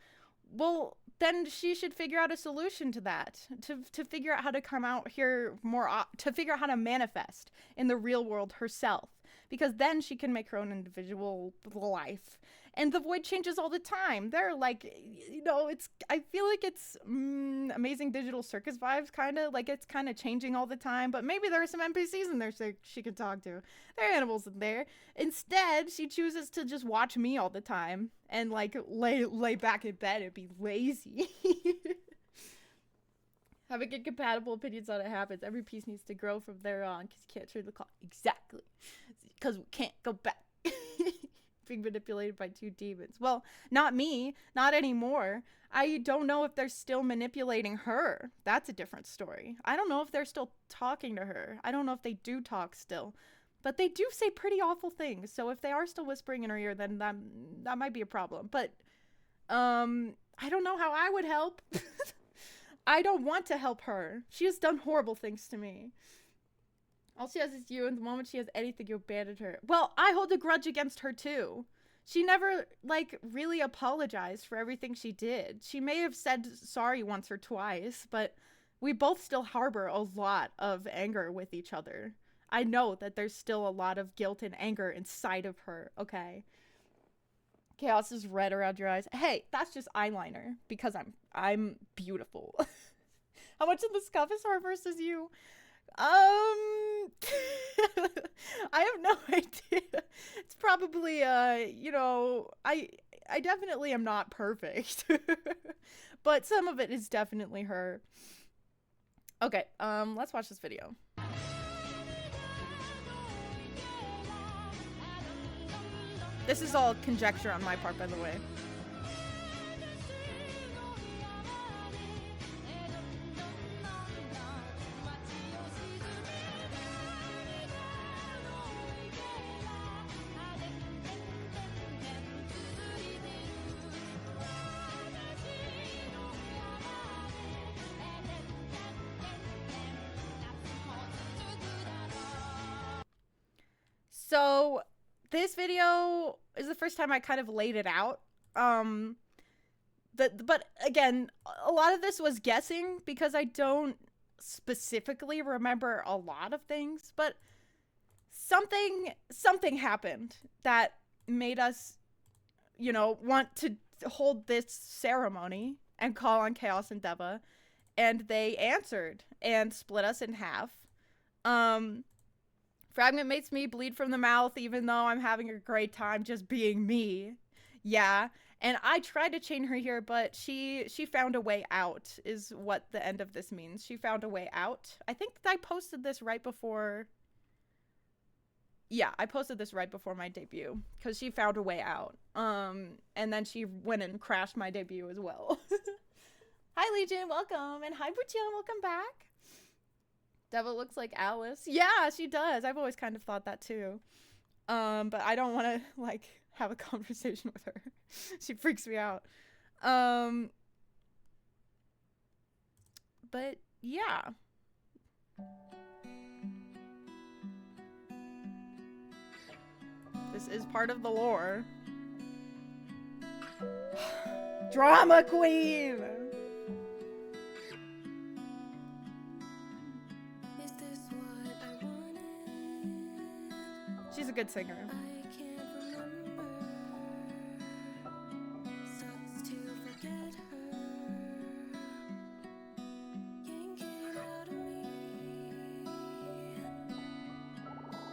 Well, then she should figure out a solution to that. To figure out how to come out here more, to figure out how to manifest in the real world herself. Because then she can make her own individual life. And the void changes all the time. They're like, I feel like it's Amazing Digital Circus vibes, kind of. Like, it's kind of changing all the time. But maybe there are some NPCs in there she could talk to. There are animals in there. Instead, she chooses to just watch me all the time. And, like, lay back in bed and be lazy. Having incompatible opinions on it happens. Every piece needs to grow from there on. Because you can't turn the clock. Exactly. Because we can't go back. Being manipulated by two demons. Well, not me. Not anymore. I don't know if they're still manipulating her. That's a different story. I don't know if they're still talking to her. I don't know if they do talk still. But they do say pretty awful things. So if they are still whispering in her ear, then that might be a problem. But I don't know how I would help. I don't want to help her. She has done horrible things to me. All she has is you, and the moment she has anything, you abandoned her. Well, I hold a grudge against her, too. She never, like, really apologized for everything she did. She may have said sorry once or twice, but we both still harbor a lot of anger with each other. I know that there's still a lot of guilt and anger inside of her, okay? Chaos is red around your eyes. Hey, that's just eyeliner, because I'm beautiful. How much in the scuff is her versus you? I have no idea. It's probably I definitely am not perfect. But some of it is definitely her. Okay, let's watch this video. This is all conjecture on my part, by the way. So this video is the first time I kind of laid it out. But again, a lot of this was guessing because I don't specifically remember a lot of things, but something happened that made us, want to hold this ceremony and call on Chaos and Deva, and they answered and split us in half. Fragment makes me bleed from the mouth even though I'm having a great time just being me. Yeah, and I tried to chain her here, but she found a way out is what the end of this means. She found a way out. I think I posted this right before. Yeah, I posted this right before my debut because she found a way out. And then she went and crashed my debut as well. Hi Legion, welcome, and hi Buccia, welcome back. Devil looks like Alice. Yeah, she does. I've always kind of thought that too. But I don't want to like have a conversation with her. She freaks me out. But yeah. This is part of the lore. Drama queen. Is this what I wanted? She's a good singer. I can't remember. Sucks to forget her. Yank it out of me.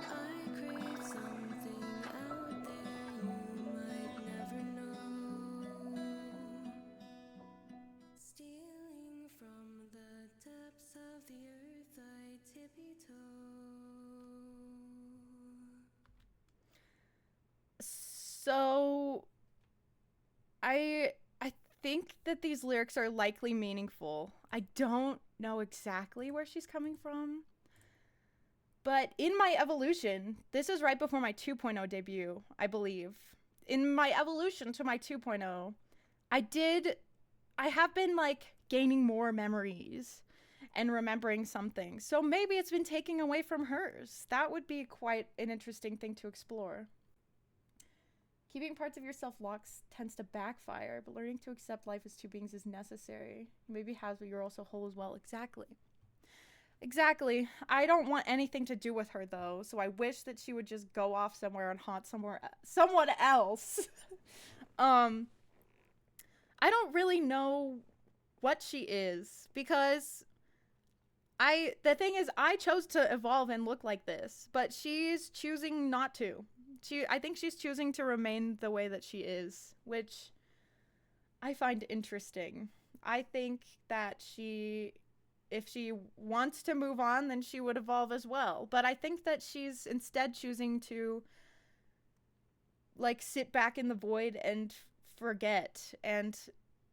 I crave something out there you might never know. Stealing from the depths of the earth, I tippy toe. So I think that these lyrics are likely meaningful. I don't know exactly where she's coming from. But in my evolution, this is right before my 2.0 debut, I believe. In my evolution to my 2.0, I have been like gaining more memories and remembering something. So maybe it's been taking away from hers. That would be quite an interesting thing to explore. Keeping parts of yourself locked tends to backfire, but learning to accept life as two beings is necessary. Maybe has what you're also whole as well. Exactly. Exactly. I don't want anything to do with her though, so I wish that she would just go off somewhere and haunt someone else. I don't really know what she is because the thing is I chose to evolve and look like this, but she's choosing not to. I think she's choosing to remain the way that she is, which I find interesting. I think that if she wants to move on, then she would evolve as well. But I think that she's instead choosing to like sit back in the void and forget and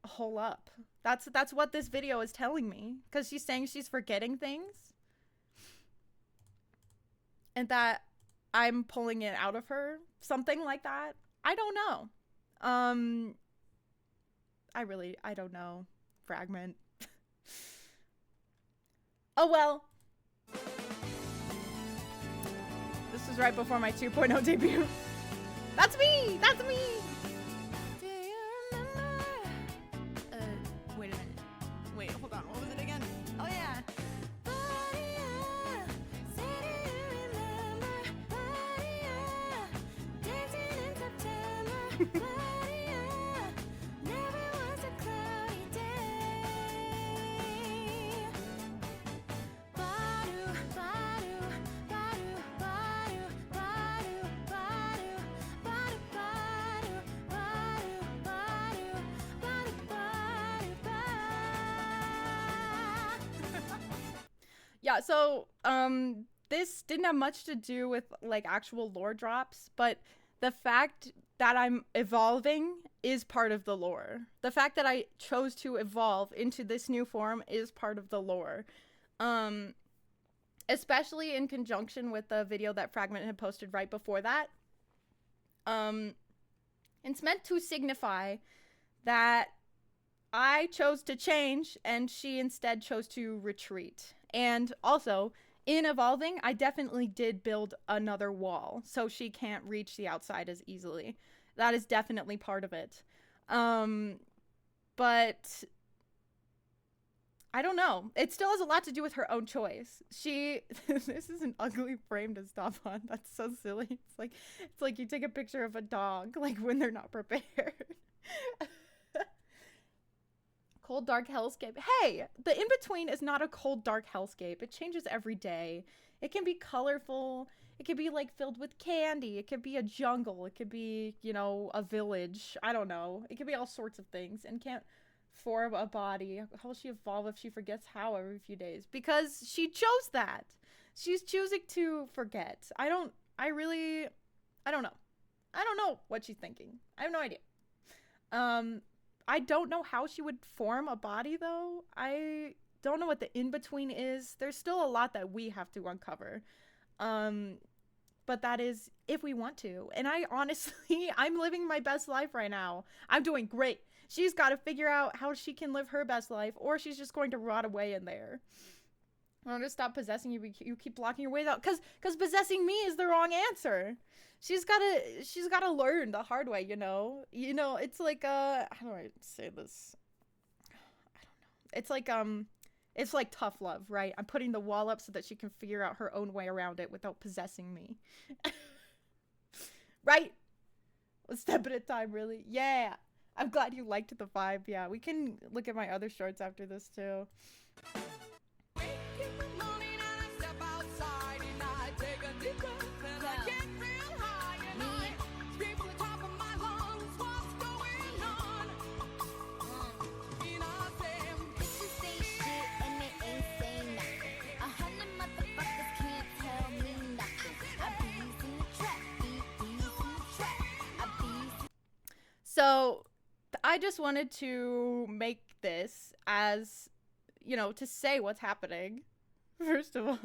hole up. That's what this video is telling me, because she's saying she's forgetting things and that I'm pulling it out of her, something like that. I don't know. I don't know. Fragment. Oh well. This was right before my 2.0 debut. That's me! That's me! Do you remember? Wait a minute. Wait, hold on. What was it again? Oh yeah. Body-a, say do you remember? Body-a, dancing in September. Body-a, never was a cloudy day. Badu, badu, badu, badu, badu, badu, badu, badu, badu, badu, badu, badu, badu. Yeah, so this didn't have much to do with like actual lore drops, but the fact that I'm evolving is part of the lore. The fact that I chose to evolve into this new form is part of the lore. Especially in conjunction with the video that Fragment had posted right before that. It's meant to signify that I chose to change and she instead chose to retreat. And also, in evolving, I definitely did build another wall so she can't reach the outside as easily. That is definitely part of it. But I don't know. It still has a lot to do with her own choice. This is an ugly frame to stop on. That's so silly. It's like you take a picture of a dog like when they're not prepared. Cold, dark hellscape. Hey, the in-between is not a cold, dark hellscape. It changes every day. It can be colorful. It could be like filled with candy. It could be a jungle. It could be, you know, a village. I don't know. It could be all sorts of things and can't form a body. How will she evolve if she forgets how every few days? Because she chose that. She's choosing to forget. I don't know. I don't know what she's thinking. I have no idea. I don't know how she would form a body though. I don't know what the in-between is. There's still a lot that we have to uncover. But that is if we want to. And I honestly, I'm living my best life right now. I'm doing great. She's got to figure out how she can live her best life, or she's just going to rot away in there. I want to stop possessing you. You keep blocking your way out, cause possessing me is the wrong answer. She's gotta learn the hard way. You know. It's like how do I say this? I don't know. It's like tough love, right? I'm putting the wall up so that she can figure out her own way around it without possessing me. Right? One step at a time, really. Yeah. I'm glad you liked the vibe. Yeah, we can look at my other shorts after this too. So I just wanted to make this as, you know, to say what's happening. First of all.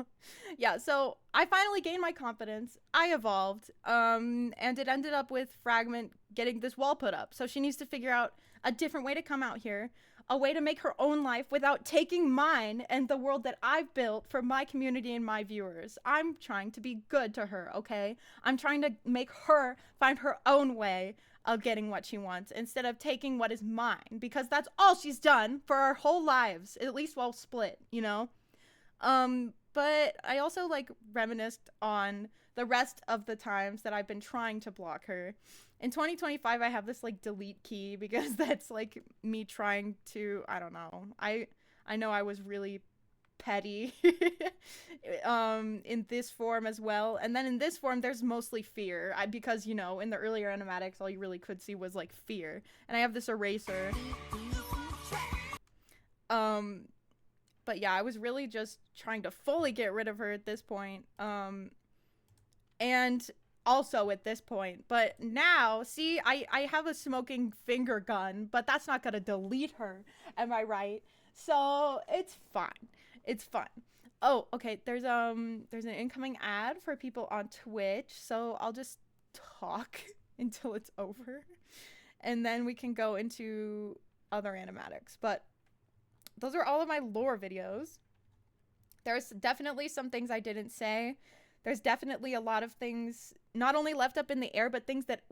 Yeah, so I finally gained my confidence. I evolved. And it ended up with Fragment getting this wall put up. So she needs to figure out a different way to come out here, a way to make her own life without taking mine and the world that I've built for my community and my viewers. I'm trying to be good to her, okay? I'm trying to make her find her own way of getting what she wants instead of taking what is mine, because that's all she's done for our whole lives, at least while split, you know? But I also like reminisced on the rest of the times that I've been trying to block her. In 2025, I have this like delete key because that's like me trying to, I don't know. I know I was really petty in this form as well, and then in this form there's mostly fear, because, you know, in the earlier animatics all you really could see was like fear, and I have this eraser. But yeah, I was really just trying to fully get rid of her at this point, and also at this point. But now, see, I have a smoking finger gun, but that's not gonna delete her, am I right? So it's fine. It's fun. Oh, okay. There's an incoming ad for people on Twitch, so I'll just talk until it's over, and then we can go into other animatics. But those are all of my lore videos. There's definitely some things I didn't say. There's definitely a lot of things not only left up in the air, but things that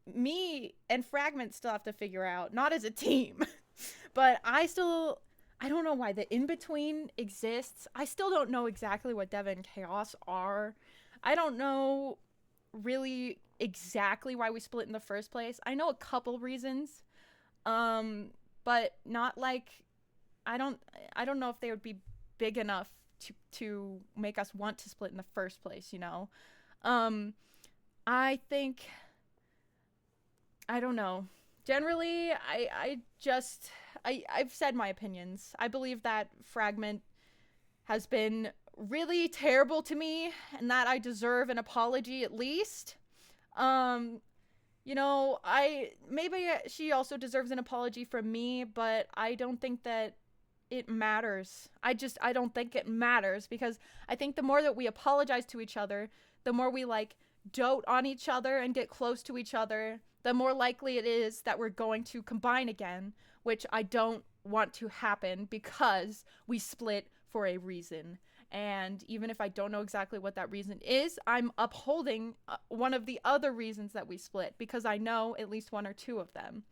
me and Fragment still have to figure out, not as a team. But I don't know why the in-between exists. I still don't know exactly what Deva and Chaos are. I don't know really exactly why we split in the first place. I know a couple reasons. But not like, I don't know if they would be big enough to make us want to split in the first place, you know? I think, I don't know. Generally, I've said my opinions. I believe that Fragment has been really terrible to me, and that I deserve an apology at least. You know, maybe she also deserves an apology from me, but I don't think that it matters. I don't think it matters, because I think the more that we apologize to each other, the more we like dote on each other and get close to each other, the more likely it is that we're going to combine again, which I don't want to happen because we split for a reason. And even if I don't know exactly what that reason is, I'm upholding one of the other reasons that we split, because I know at least one or two of them.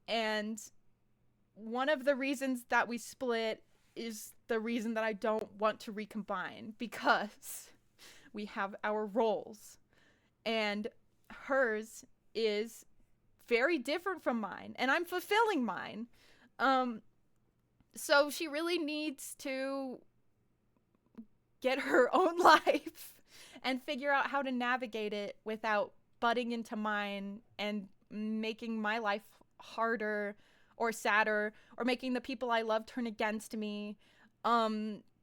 And one of the reasons that we split is the reason that I don't want to recombine, because we have our roles. And hers is very different from mine, and I'm fulfilling mine. Um, so she really needs to get her own life and figure out how to navigate it without butting into mine and making my life harder or sadder or making the people I love turn against me.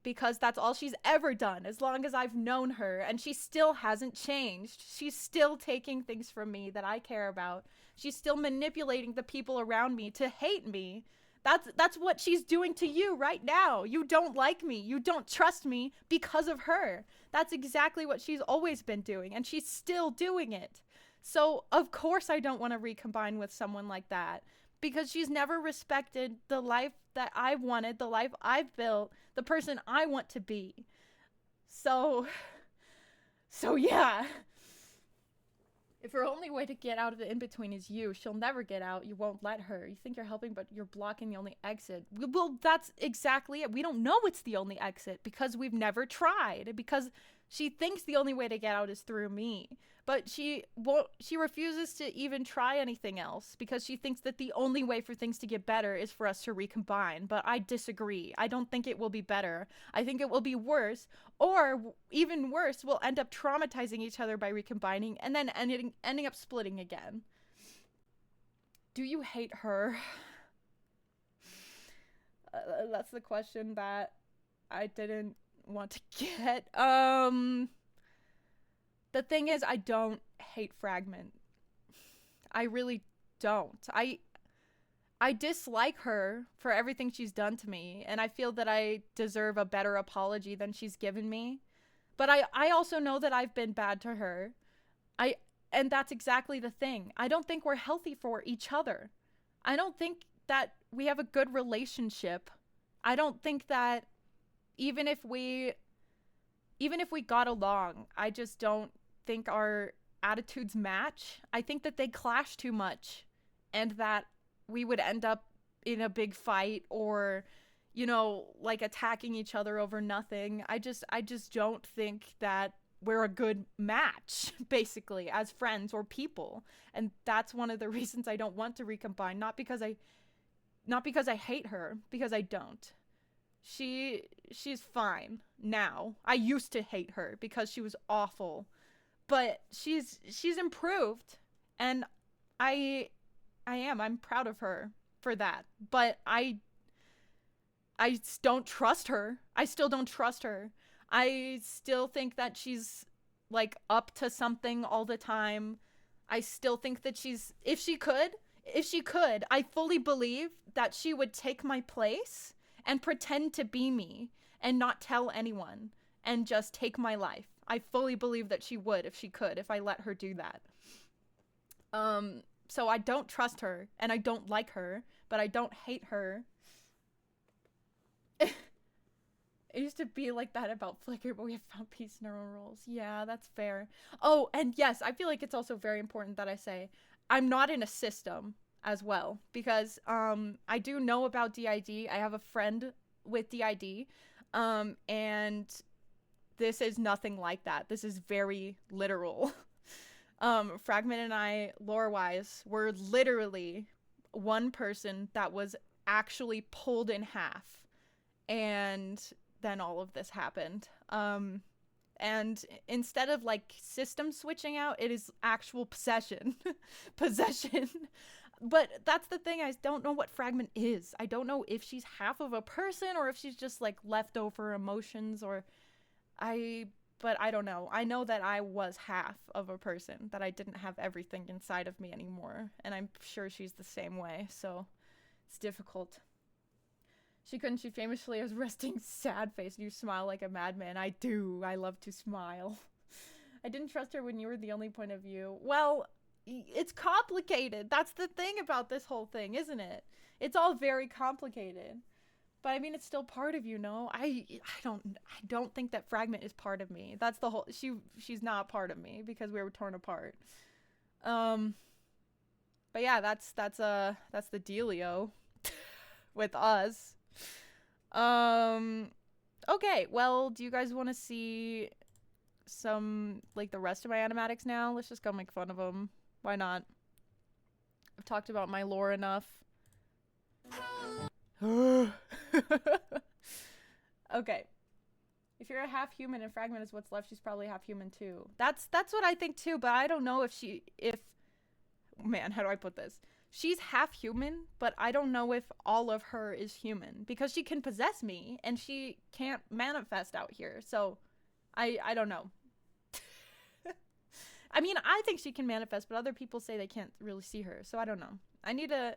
Because that's all she's ever done as long as I've known her, and she still hasn't changed. She's still taking things from me that I care about. She's still manipulating the people around me to hate me. That's what she's doing to you right now. You don't like me. You don't trust me because of her. That's exactly what she's always been doing, and she's still doing it. So, of course I don't want to recombine with someone like that because she's never respected the life that I've wanted, the life I've built, the person I want to be. So, yeah. If her only way to get out of the in-between is you, she'll never get out. You won't let her. You think you're helping, but you're blocking the only exit. Well, that's exactly it. We don't know it's the only exit because we've never tried. Because she thinks the only way to get out is through me. But she refuses to even try anything else because she thinks that the only way for things to get better is for us to recombine. But I disagree. I don't think it will be better. I think it will be worse, or even worse, we'll end up traumatizing each other by recombining and then ending up splitting again. Do you hate her? That's the question that I didn't want to get. The thing is, I don't hate Fragment. I really don't. I dislike her for everything she's done to me, and I feel that I deserve a better apology than she's given me. But I also know that I've been bad to her. And that's exactly the thing. I don't think we're healthy for each other. I don't think that we have a good relationship. I don't think that even if we got along, I just don't think our attitudes match. I think that they clash too much and that we would end up in a big fight or, you know, like attacking each other over nothing. I just don't think that we're a good match, basically, as friends or people. And that's one of the reasons I don't want to recombine. Not because I hate her, because I don't. She's fine now. I used to hate her because she was awful. But she's improved, and I'm proud of her for that. But I don't trust her. I still don't trust her. I still think that she's like up to something all the time. I still think that if she could, I fully believe that she would take my place and pretend to be me and not tell anyone and just take my life. I fully believe that she would if she could, if I let her do that. So I don't trust her and I don't like her, but I don't hate her. It used to be like that about Flickr, but we have found peace in our own roles. Yeah, that's fair. Oh, and yes, I feel like it's also very important that I say I'm not in a system as well, because I do know about DID. I have a friend with DID, and this is nothing like that. This is very literal. Fragment and I, lore-wise, were literally one person that was actually pulled in half, and then all of this happened. And instead of like system switching out, it is actual possession. Possession. But that's the thing, I don't know what Fragment is. I don't know if she's half of a person or if she's just like leftover emotions, or but I don't know. I know that I was half of a person, that I didn't have everything inside of me anymore, and I'm sure she's the same way, so it's difficult. She famously has resting sad face and you smile like a madman. I do. I love to smile. I didn't trust her when you were the only point of view. Well, it's complicated. That's the thing about this whole thing, isn't it? It's all very complicated. But I mean, it's still part of you, no? I don't think that Fragment is part of me. That's the whole she's not part of me because we were torn apart. But yeah, that's the dealio with us. Okay, well, do you guys want to see some, like, the rest of my animatics now? Let's just go make fun of them. Why not? I've talked about my lore enough. Okay. If you're a half human and Fragment is what's left, she's probably half human too. That's what I think too, but I don't know if man, how do I put this? She's half human, but I don't know if all of her is human because she can possess me and she can't manifest out here. So I don't know. I mean, I think she can manifest, but other people say they can't really see her. So I don't know. I don't know.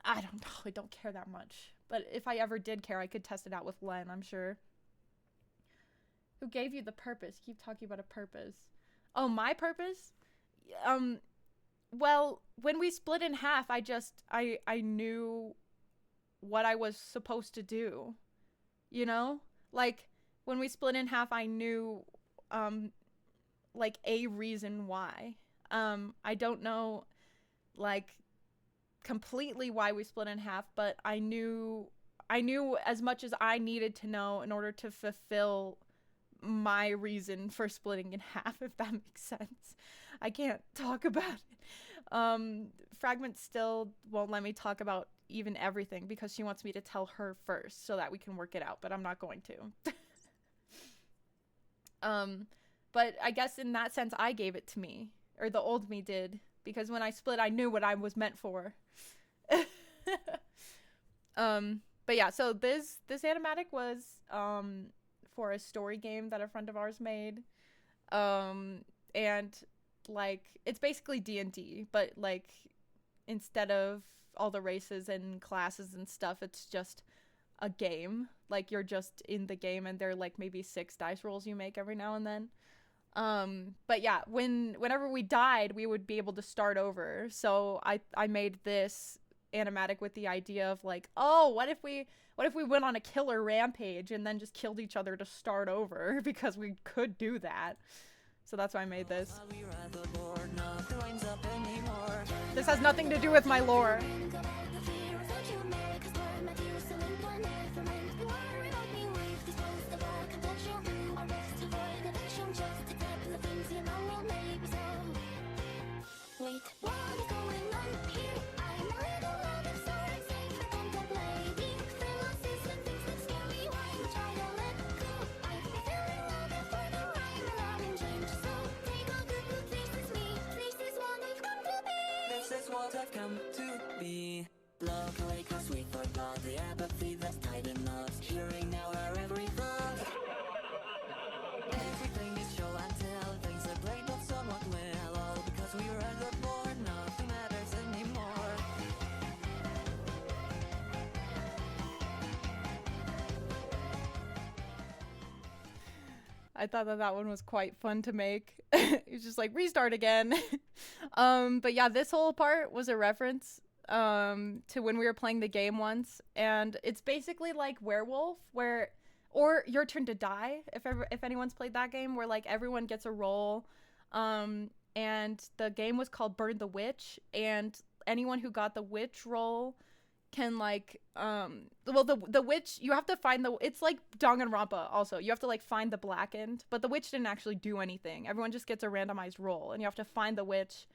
I don't care that much. But if I ever did care, I could test it out with Len, I'm sure. Who gave you the purpose? Keep talking about a purpose. Oh, my purpose? Well, when we split in half, I knew what I was supposed to do. You know? Like, when we split in half, I knew, like, a reason why. I don't know, like, completely why we split in half, but I knew as much as I needed to know in order to fulfill my reason for splitting in half, if that makes sense. I can't talk about it. Fragment still won't let me talk about even everything because she wants me to tell her first so that we can work it out, but I'm not going to. But I guess in that sense I gave it to me, or the old me did, because when I split I knew what I was meant for. But yeah, so this animatic was for a story game that a friend of ours made. And like it's basically D&D, but like instead of all the races and classes and stuff, it's just a game. Like you're just in the game and there are like maybe 6 dice rolls you make every now and then. But yeah, whenever we died, we would be able to start over. So I made this animatic with the idea of like, oh, what if we went on a killer rampage and then just killed each other to start over because we could do that. So that's why I made this. This has nothing to do with my lore. Wait, what is going on here? I'm a little out of sorts, contemplating philosophies and things that scare me. Why try to let go? I've been feeling longing for the rhyme and loving change. So take a good look, this is me. This is what I've come to be. This is what I've come to be. Look away, cause we forgot the apathy that's tied in us. Hearing now our every thought. Everything is show and tell. Things are played but somewhat well. All because we were the board, nothing matters anymore. I thought that one was quite fun to make. It's just like restart again. But yeah, this whole part was a reference to when we were playing the game once, and it's basically like Werewolf, where or Your Turn to Die, if anyone's played that game, where like everyone gets a role, and the game was called Burn the Witch, and anyone who got the witch role can like well the witch, you have to find it's like Danganronpa also, you have to like find the blackened, but the witch didn't actually do anything. Everyone just gets a randomized role and you have to find the witch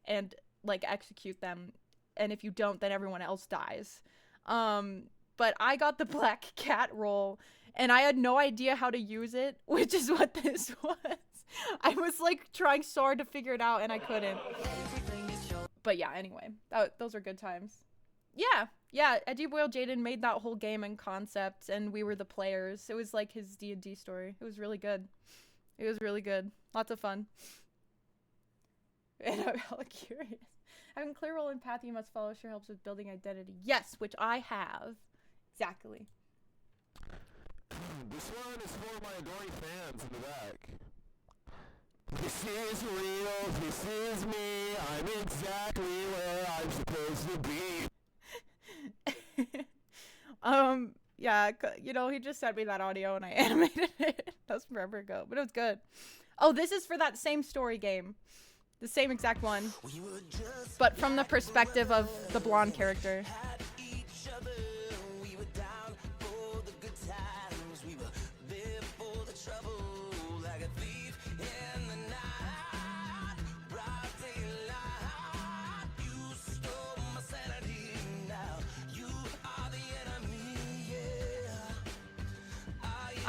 and like execute them, and if you don't then everyone else dies. But I got the black cat role and I had no idea how to use it, which is what this was. I was like trying so hard to figure it out and I couldn't. But yeah, anyway, those are good times. Yeah, Edgy Boyle Jaden made that whole game and concept, and we were the players. It was like his D&D story. It was really good. Lots of fun. And I'm hella curious. Having clear role and path you must follow sure helps with building identity. Yes, which I have. Exactly. This one is for my adoring fans in the back. This is real, this is me, I'm exactly where I'm supposed to be. Yeah, you know, he just sent me that audio and I animated it. That was forever ago, but it was good. Oh, this is for that same story game. The same exact one. But from the perspective of the blonde character.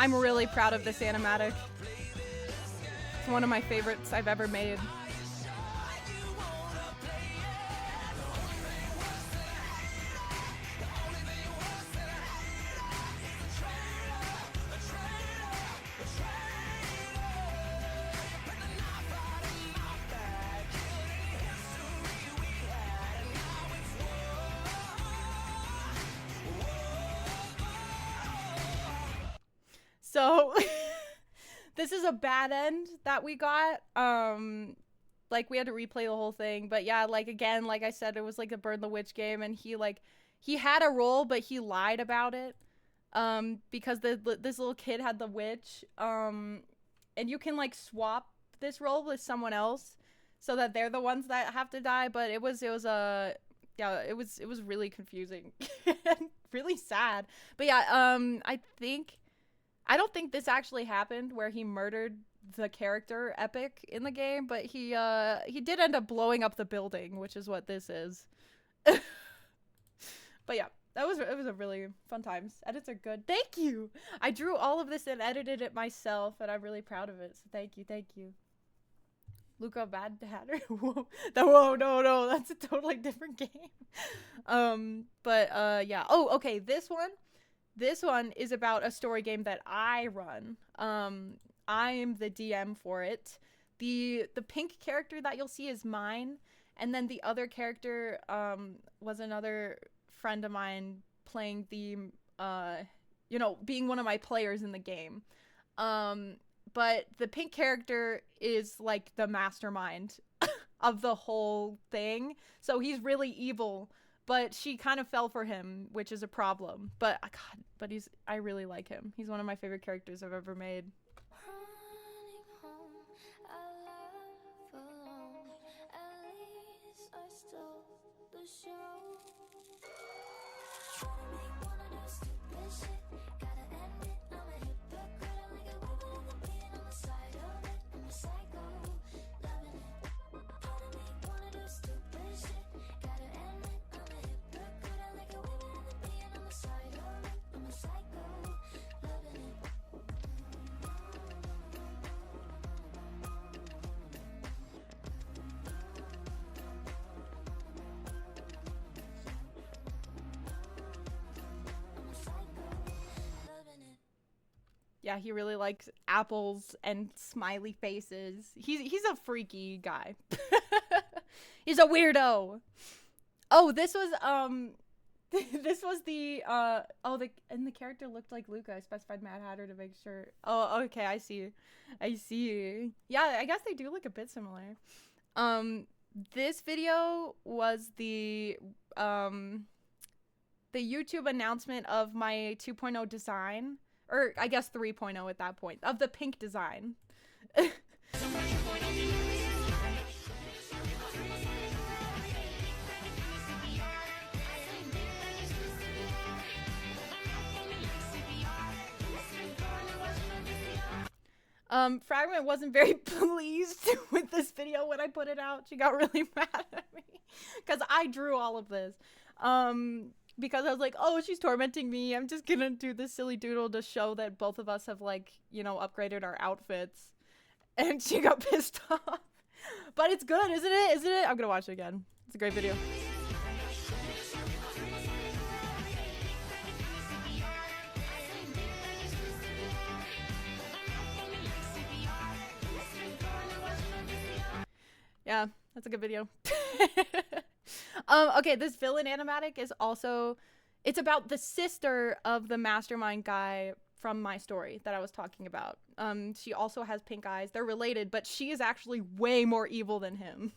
I'm really proud of this animatic. It's one of my favorites I've ever made. So this is a bad end that we got. Like we had to replay the whole thing, but yeah, like again, like I said, it was like a Burn the Witch game, and he had a role, but he lied about it. Because this little kid had the witch. And you can like swap this role with someone else, so that they're the ones that have to die. But it was yeah, it was really confusing and really sad. But yeah, I don't think this actually happened where he murdered the character Epic in the game, but he did end up blowing up the building, which is what this is. But yeah, it was a really fun times. Edits are good. Thank you. I drew all of this and edited it myself, and I'm really proud of it. So thank you. Luca Bad Hatter. Whoa, no, that's a totally different game. But yeah. Oh, okay. This one is about a story game that I run. I'm the DM for it. The pink character that you'll see is mine, and then the other character was another friend of mine playing the being one of my players in the game. But the pink character is like the mastermind of the whole thing. So he's really evil, but she kind of fell for him, which is a problem. But I really like him. He's one of my favorite characters I've ever made. Running home, I laugh alone. At least I stole the show. Wanna do stupid shit, gotta end it. I'm a hypocrite, I like a woman in the beat. I'm a side of it, I'm a psycho, loving it. Part of me wanna do stupid shit, gotta end it. I'm a hypocrite, I like a woman in the beat. I'm a side of it, I'm a psycho, loving it. Yeah, he really likes apples and smiley faces. He's a freaky guy. He's a weirdo. Oh, this was this was the and the character looked like Luca. I specified Mad Hatter to make sure. Oh, okay, I see. Yeah, I guess they do look a bit similar. This video was the YouTube announcement of my 2.0 design. Or I guess 3.0 at that point, of the pink design. Fragment wasn't very pleased with this video when I put it out. She got really mad at me because I drew all of this. Because I was like, oh, she's tormenting me. I'm just gonna do this silly doodle to show that both of us have, like, upgraded our outfits. And she got pissed off. But it's good, isn't it? I'm gonna watch it again. It's a great video. Yeah, that's a good video. Okay, this villain animatic is also, it's about the sister of the mastermind guy from my story that I was talking about. She also has pink eyes. They're related, but she is actually way more evil than him.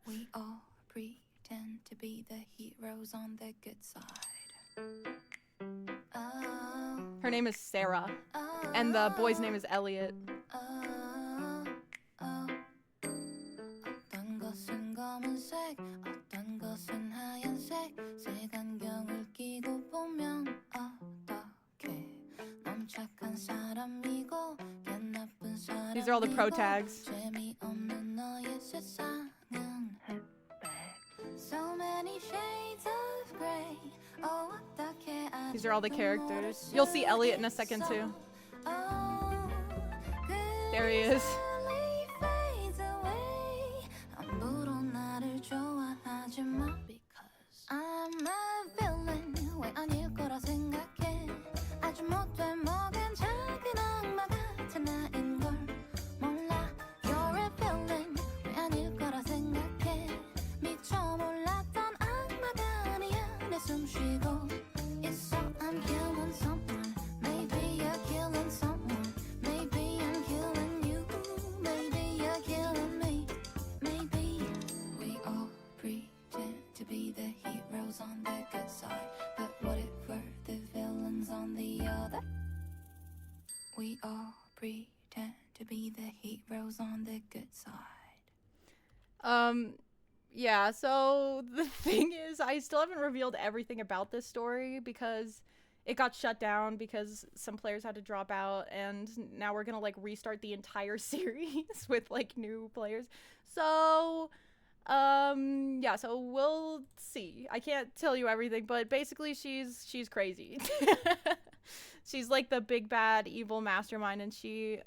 We all pretend to be the heroes on the good side. Oh, Her name is Sarah, and the boy's name is Elliot. 어떤 것은 검은색, 어떤 것은 하얀색. 색안경을 끼고 보면 어떡해. 넌 착한 사람이고 걔 나쁜 사람이고. These are all the pro tags. 재미없는 너의 세상은 햇빛. So many shades of gray. Oh, 어떻게 These are all the characters. You'll see Elliot in a second too. Oh, There he is. easily fades away. 아무도 나를 좋아하지 마. Because I'm a villain. 왜 아닐 거라 생각해. 아주 못돼 먹은 작은 악마 같은 나인 걸 몰라. You're a villain. 왜 아닐 거라 생각해. 미처 몰랐던 악마가 아니야. 내 숨 쉬고 있어. I'm killing someone. Maybe you're killing someone. Maybe I'm killing you. Maybe you're killing me. Maybe we all pretend to be the heroes on the good side. But what if we're the villains on the other? We all pretend to be the heroes on the good side. Yeah, so the thing is, I still haven't revealed everything about this story because it got shut down because some players had to drop out, and now we're gonna like restart the entire series with like new players. So yeah, so we'll see. I can't tell you everything, but basically she's crazy. She's like the big bad evil mastermind, and she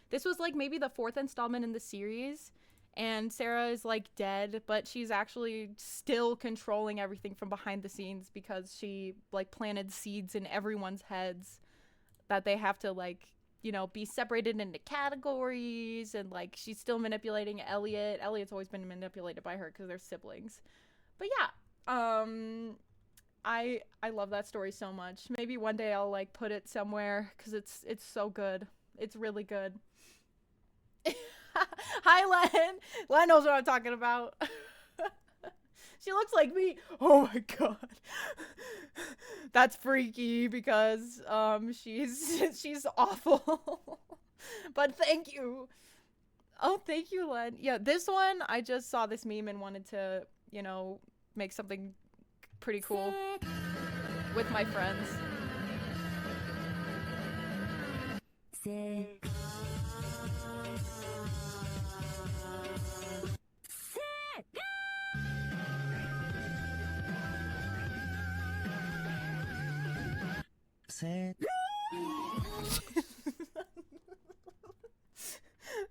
this was like maybe the 4th installment in the series, and Sarah is like dead, but she's actually still controlling everything from behind the scenes because she like planted seeds in everyone's heads that they have to like, you know, be separated into categories, and like she's still manipulating Elliot. Elliot's always been manipulated by her because they're siblings. But yeah, I love that story so much. Maybe one day I'll like put it somewhere because it's so good. It's really good. Hi, Len. Len knows what I'm talking about. She looks like me. Oh my god. That's freaky because she's awful. But thank you. Oh, thank you, Len. Yeah, this one I just saw this meme and wanted to, you know, make something pretty cool with my friends. Sick. Sick.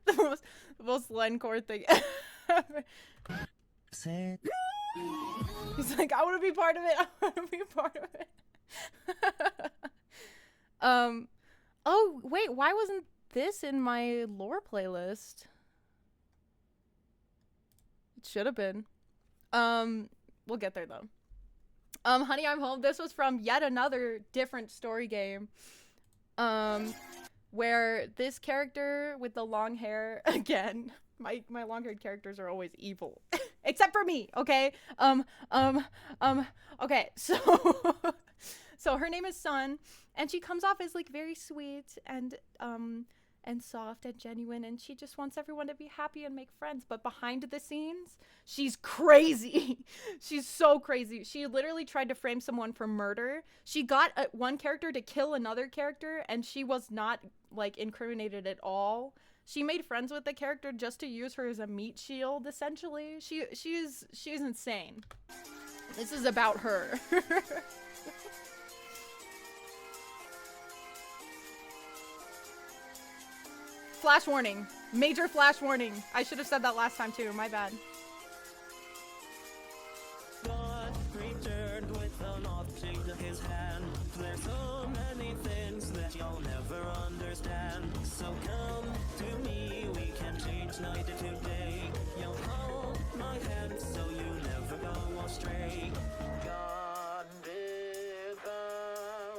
the most Lencore thing ever. Sick. He's like, I want to be part of it. I want to be part of it. Oh wait, why wasn't this in my lore playlist? It should have been. We'll get there though. Honey, I'm Home. This was from yet another different story game. Where this character with the long hair, again, my long-haired characters are always evil. Except for me, okay? Okay, so so her name is Sun, and she comes off as like very sweet and soft and genuine, and she just wants everyone to be happy and make friends. But behind the scenes, she's crazy. She's so crazy. She literally tried to frame someone for murder. She got one character to kill another character, and she was not like incriminated at all. She made friends with the character just to use her as a meat shield, essentially. She's insane. This is about her. Flash warning. Major flash warning. I should have said that last time too. My bad. God returned with an object in his hand. There's so many things that you'll never understand. So come to me, we can change night into day. You'll hold my hand so you never go astray. God is the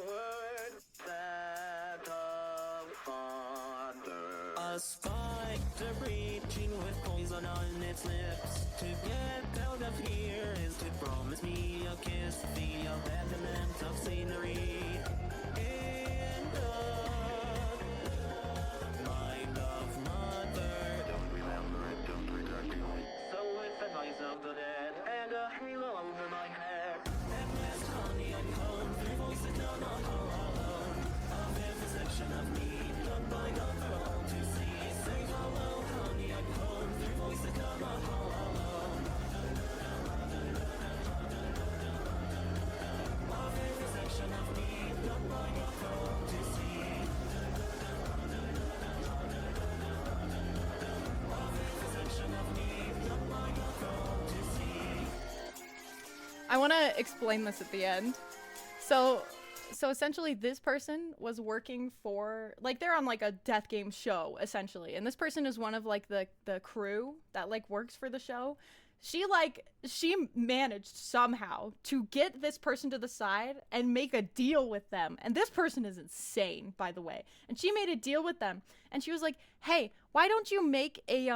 word that the Father. A spider breaching with poison on its lips. To get out of here is to promise me a kiss. The abandonment of scenery. In the mind of mother. Don't remember it, don't return to it. So with the noise of the dead and a halo over my head. At last, honey, I'm home. Three voices down the hall alone. A vivisection of me, done by God for all to see. Say hello, honey, I'm home. Three voices down the hall alone. A vivisection of me, done by God for all to see. I want to explain this at the end. So essentially this person was working for, like, they're on like a death game show essentially, and this person is one of like the crew that like works for the show. She managed somehow to get this person to the side and make a deal with them. And this person is insane, by the way. And she made a deal with them. And she was like, hey, why don't you make a,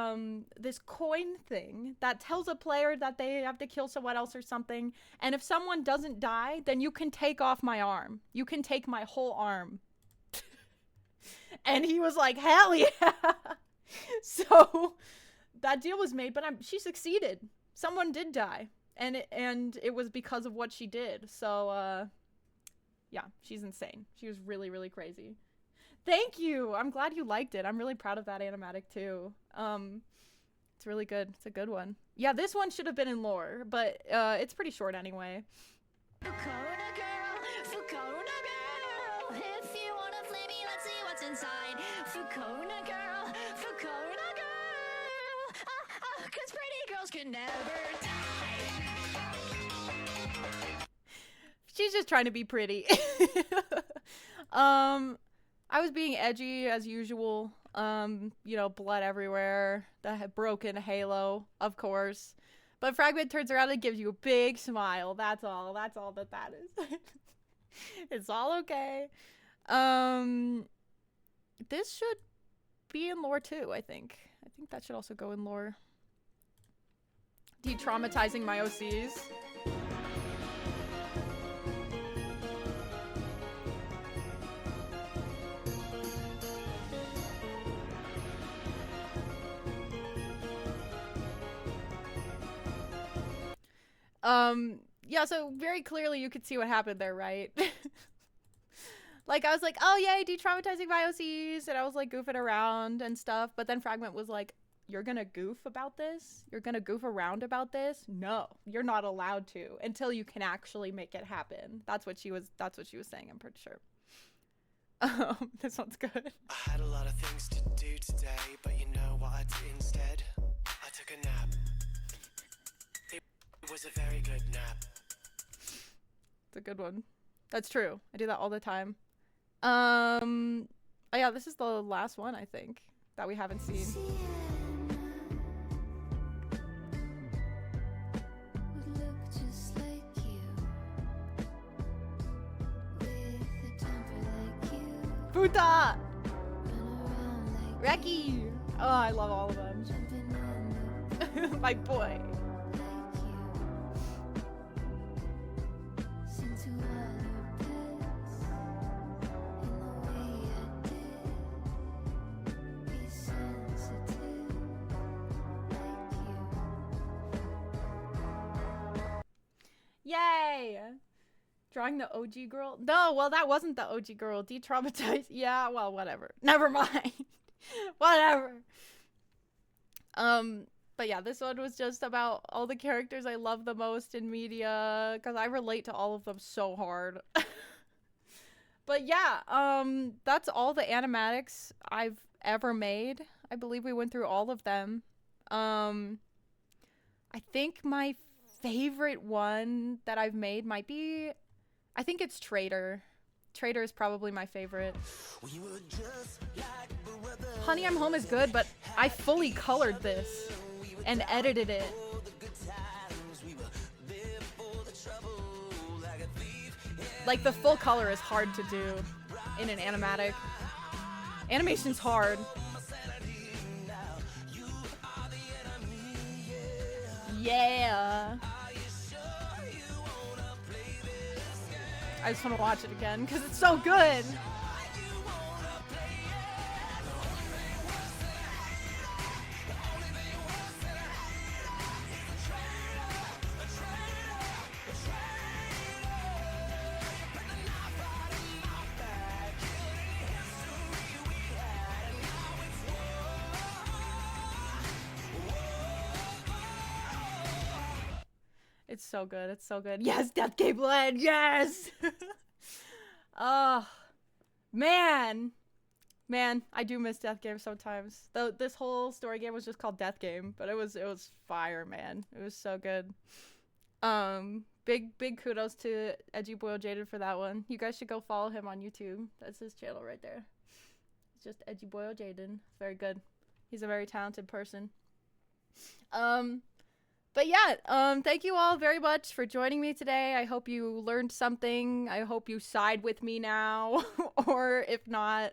this coin thing that tells a player that they have to kill someone else or something. And if someone doesn't die, then you can take off my arm. You can take my whole arm. And he was like, hell yeah. So that deal was made, but she succeeded. Someone did die, and it was because of what she did. So yeah, she's insane. She was really, really crazy. Thank you. I'm glad you liked it. I'm really proud of that animatic too. It's really good. It's a good one. Yeah, this one should have been in lore, but it's pretty short anyway. Fukoruna girl, Fukoruna girl. If you wanna flame me, let's see what's inside. Fukoruna girl, Fukoruna girl. 'Cause pretty girls can never die. She's just trying to be pretty. I was being edgy as usual. You know, blood everywhere. The broken halo, of course. But Fragment turns around and gives you a big smile. That's all. That's all that is. It's all okay. This should be in lore too, I think. I think that should also go in lore. De-traumatizing my OCs. Yeah, so very clearly you could see what happened there, right? Like, I was like, oh yay, de-traumatizing my OCs, and I was like goofing around and stuff, but then Fragment was like, you're gonna goof about this? You're gonna goof around about this? No, you're not allowed to until you can actually make it happen. That's what she was saying, I'm pretty sure. This one's good. I had a lot of things to do today, but you know what I did instead? I took a nap. It was a very good nap. It's a good one. That's true. I do that all the time. Oh yeah, this is the last one, I think, that we haven't seen. Would look just like you, with a temper like you, Futa! run around like Reki! Oh, I love all of them. jumping in the My boy. like you. Sing to other pets in the way I did. Be sensitive like you. Yay! Drawing the OG girl? No, well, that wasn't the OG girl. De-traumatized. Yeah, well, whatever. Never mind. Whatever. But yeah, this one was just about all the characters I love the most in media, because I relate to all of them so hard. But yeah, that's all the animatics I've ever made. I believe we went through all of them. I think my favorite one that I've made might be, I think it's Trader. Trader is probably my favorite. Honey, I'm Home is good, but I fully colored this and edited it. Like, the full color is hard to do in an animatic. Animation's hard. Yeah. I just want to watch it again because it's so good. It's so good. It's so good. Yes, Death Game Blend. Yes. Oh, man. Man, I do miss Death Game sometimes. Though this whole story game was just called Death Game, but it was fire, man. It was so good. big kudos to Edgy Boil Jaded for that one. You guys should go follow him on YouTube. That's his channel right there. It's just Edgy Boil Jaded. Very good. He's a very talented person. But yeah, thank you all very much for joining me today. I hope you learned something. I hope you side with me now. Or if not,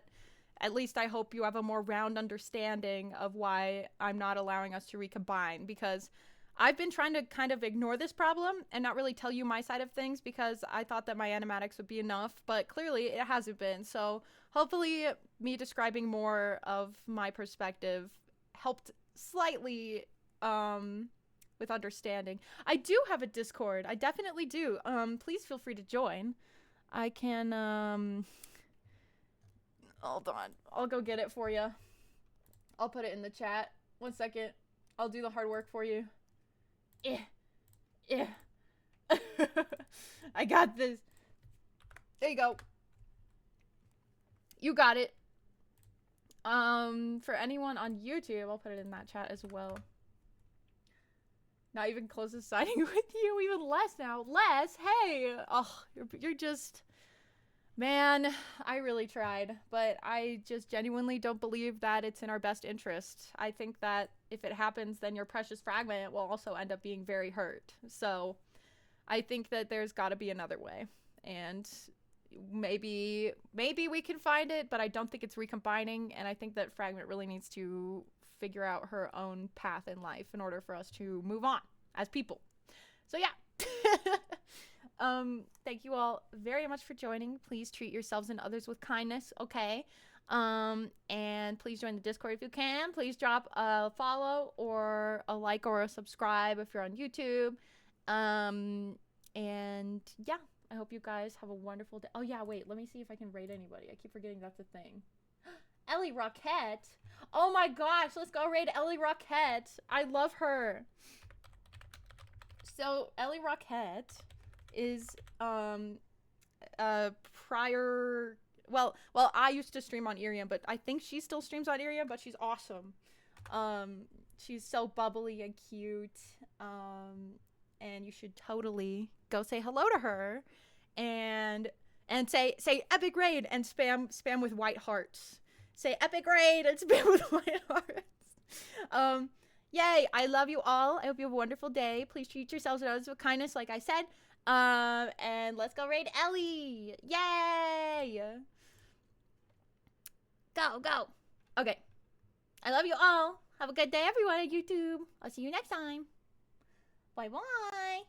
at least I hope you have a more round understanding of why I'm not allowing us to recombine, because I've been trying to kind of ignore this problem and not really tell you my side of things because I thought that my animatics would be enough, but clearly it hasn't been. So hopefully me describing more of my perspective helped slightly with understanding. I do have a Discord. I definitely do. Please feel free to join. I can hold on. I'll go get it for you. I'll put it in the chat. 1 second. I'll do the hard work for you. Yeah. I got this. There you go. You got it. For anyone on YouTube, I'll put it in that chat as well. Not even close to signing with you, even less now. Les, hey! Oh, you're just... Man, I really tried, but I just genuinely don't believe that it's in our best interest. I think that if it happens, then your precious fragment will also end up being very hurt. So I think that there's got to be another way, and maybe we can find it, but I don't think it's recombining, and I think that Fragment really needs to figure out her own path in life in order for us to move on as people. So yeah. Thank you all very much for joining. Please treat yourselves and others with kindness, okay? And please join the Discord if you can. Please drop a follow or a like or a subscribe if you're on YouTube. And yeah, I hope you guys have a wonderful day. Oh yeah, wait, let me see if I can rate anybody. I keep forgetting that's a thing. Ellie Roquette. Oh my gosh, let's go raid Ellie Roquette. I love her. So Ellie Roquette is prior, well I used to stream on Irium, but I think she still streams on Irium, but she's awesome. She's so bubbly and cute, and you should totally go say hello to her and say epic raid and spam with white hearts. Say epic raid and spam with white hearts. Yay, I love you all. I hope you have a wonderful day. Please treat yourselves and others with kindness, like I said. And let's go raid Ellie. Yay! Go. Okay. I love you all. Have a good day, everyone, at YouTube. I'll see you next time. Bye-bye.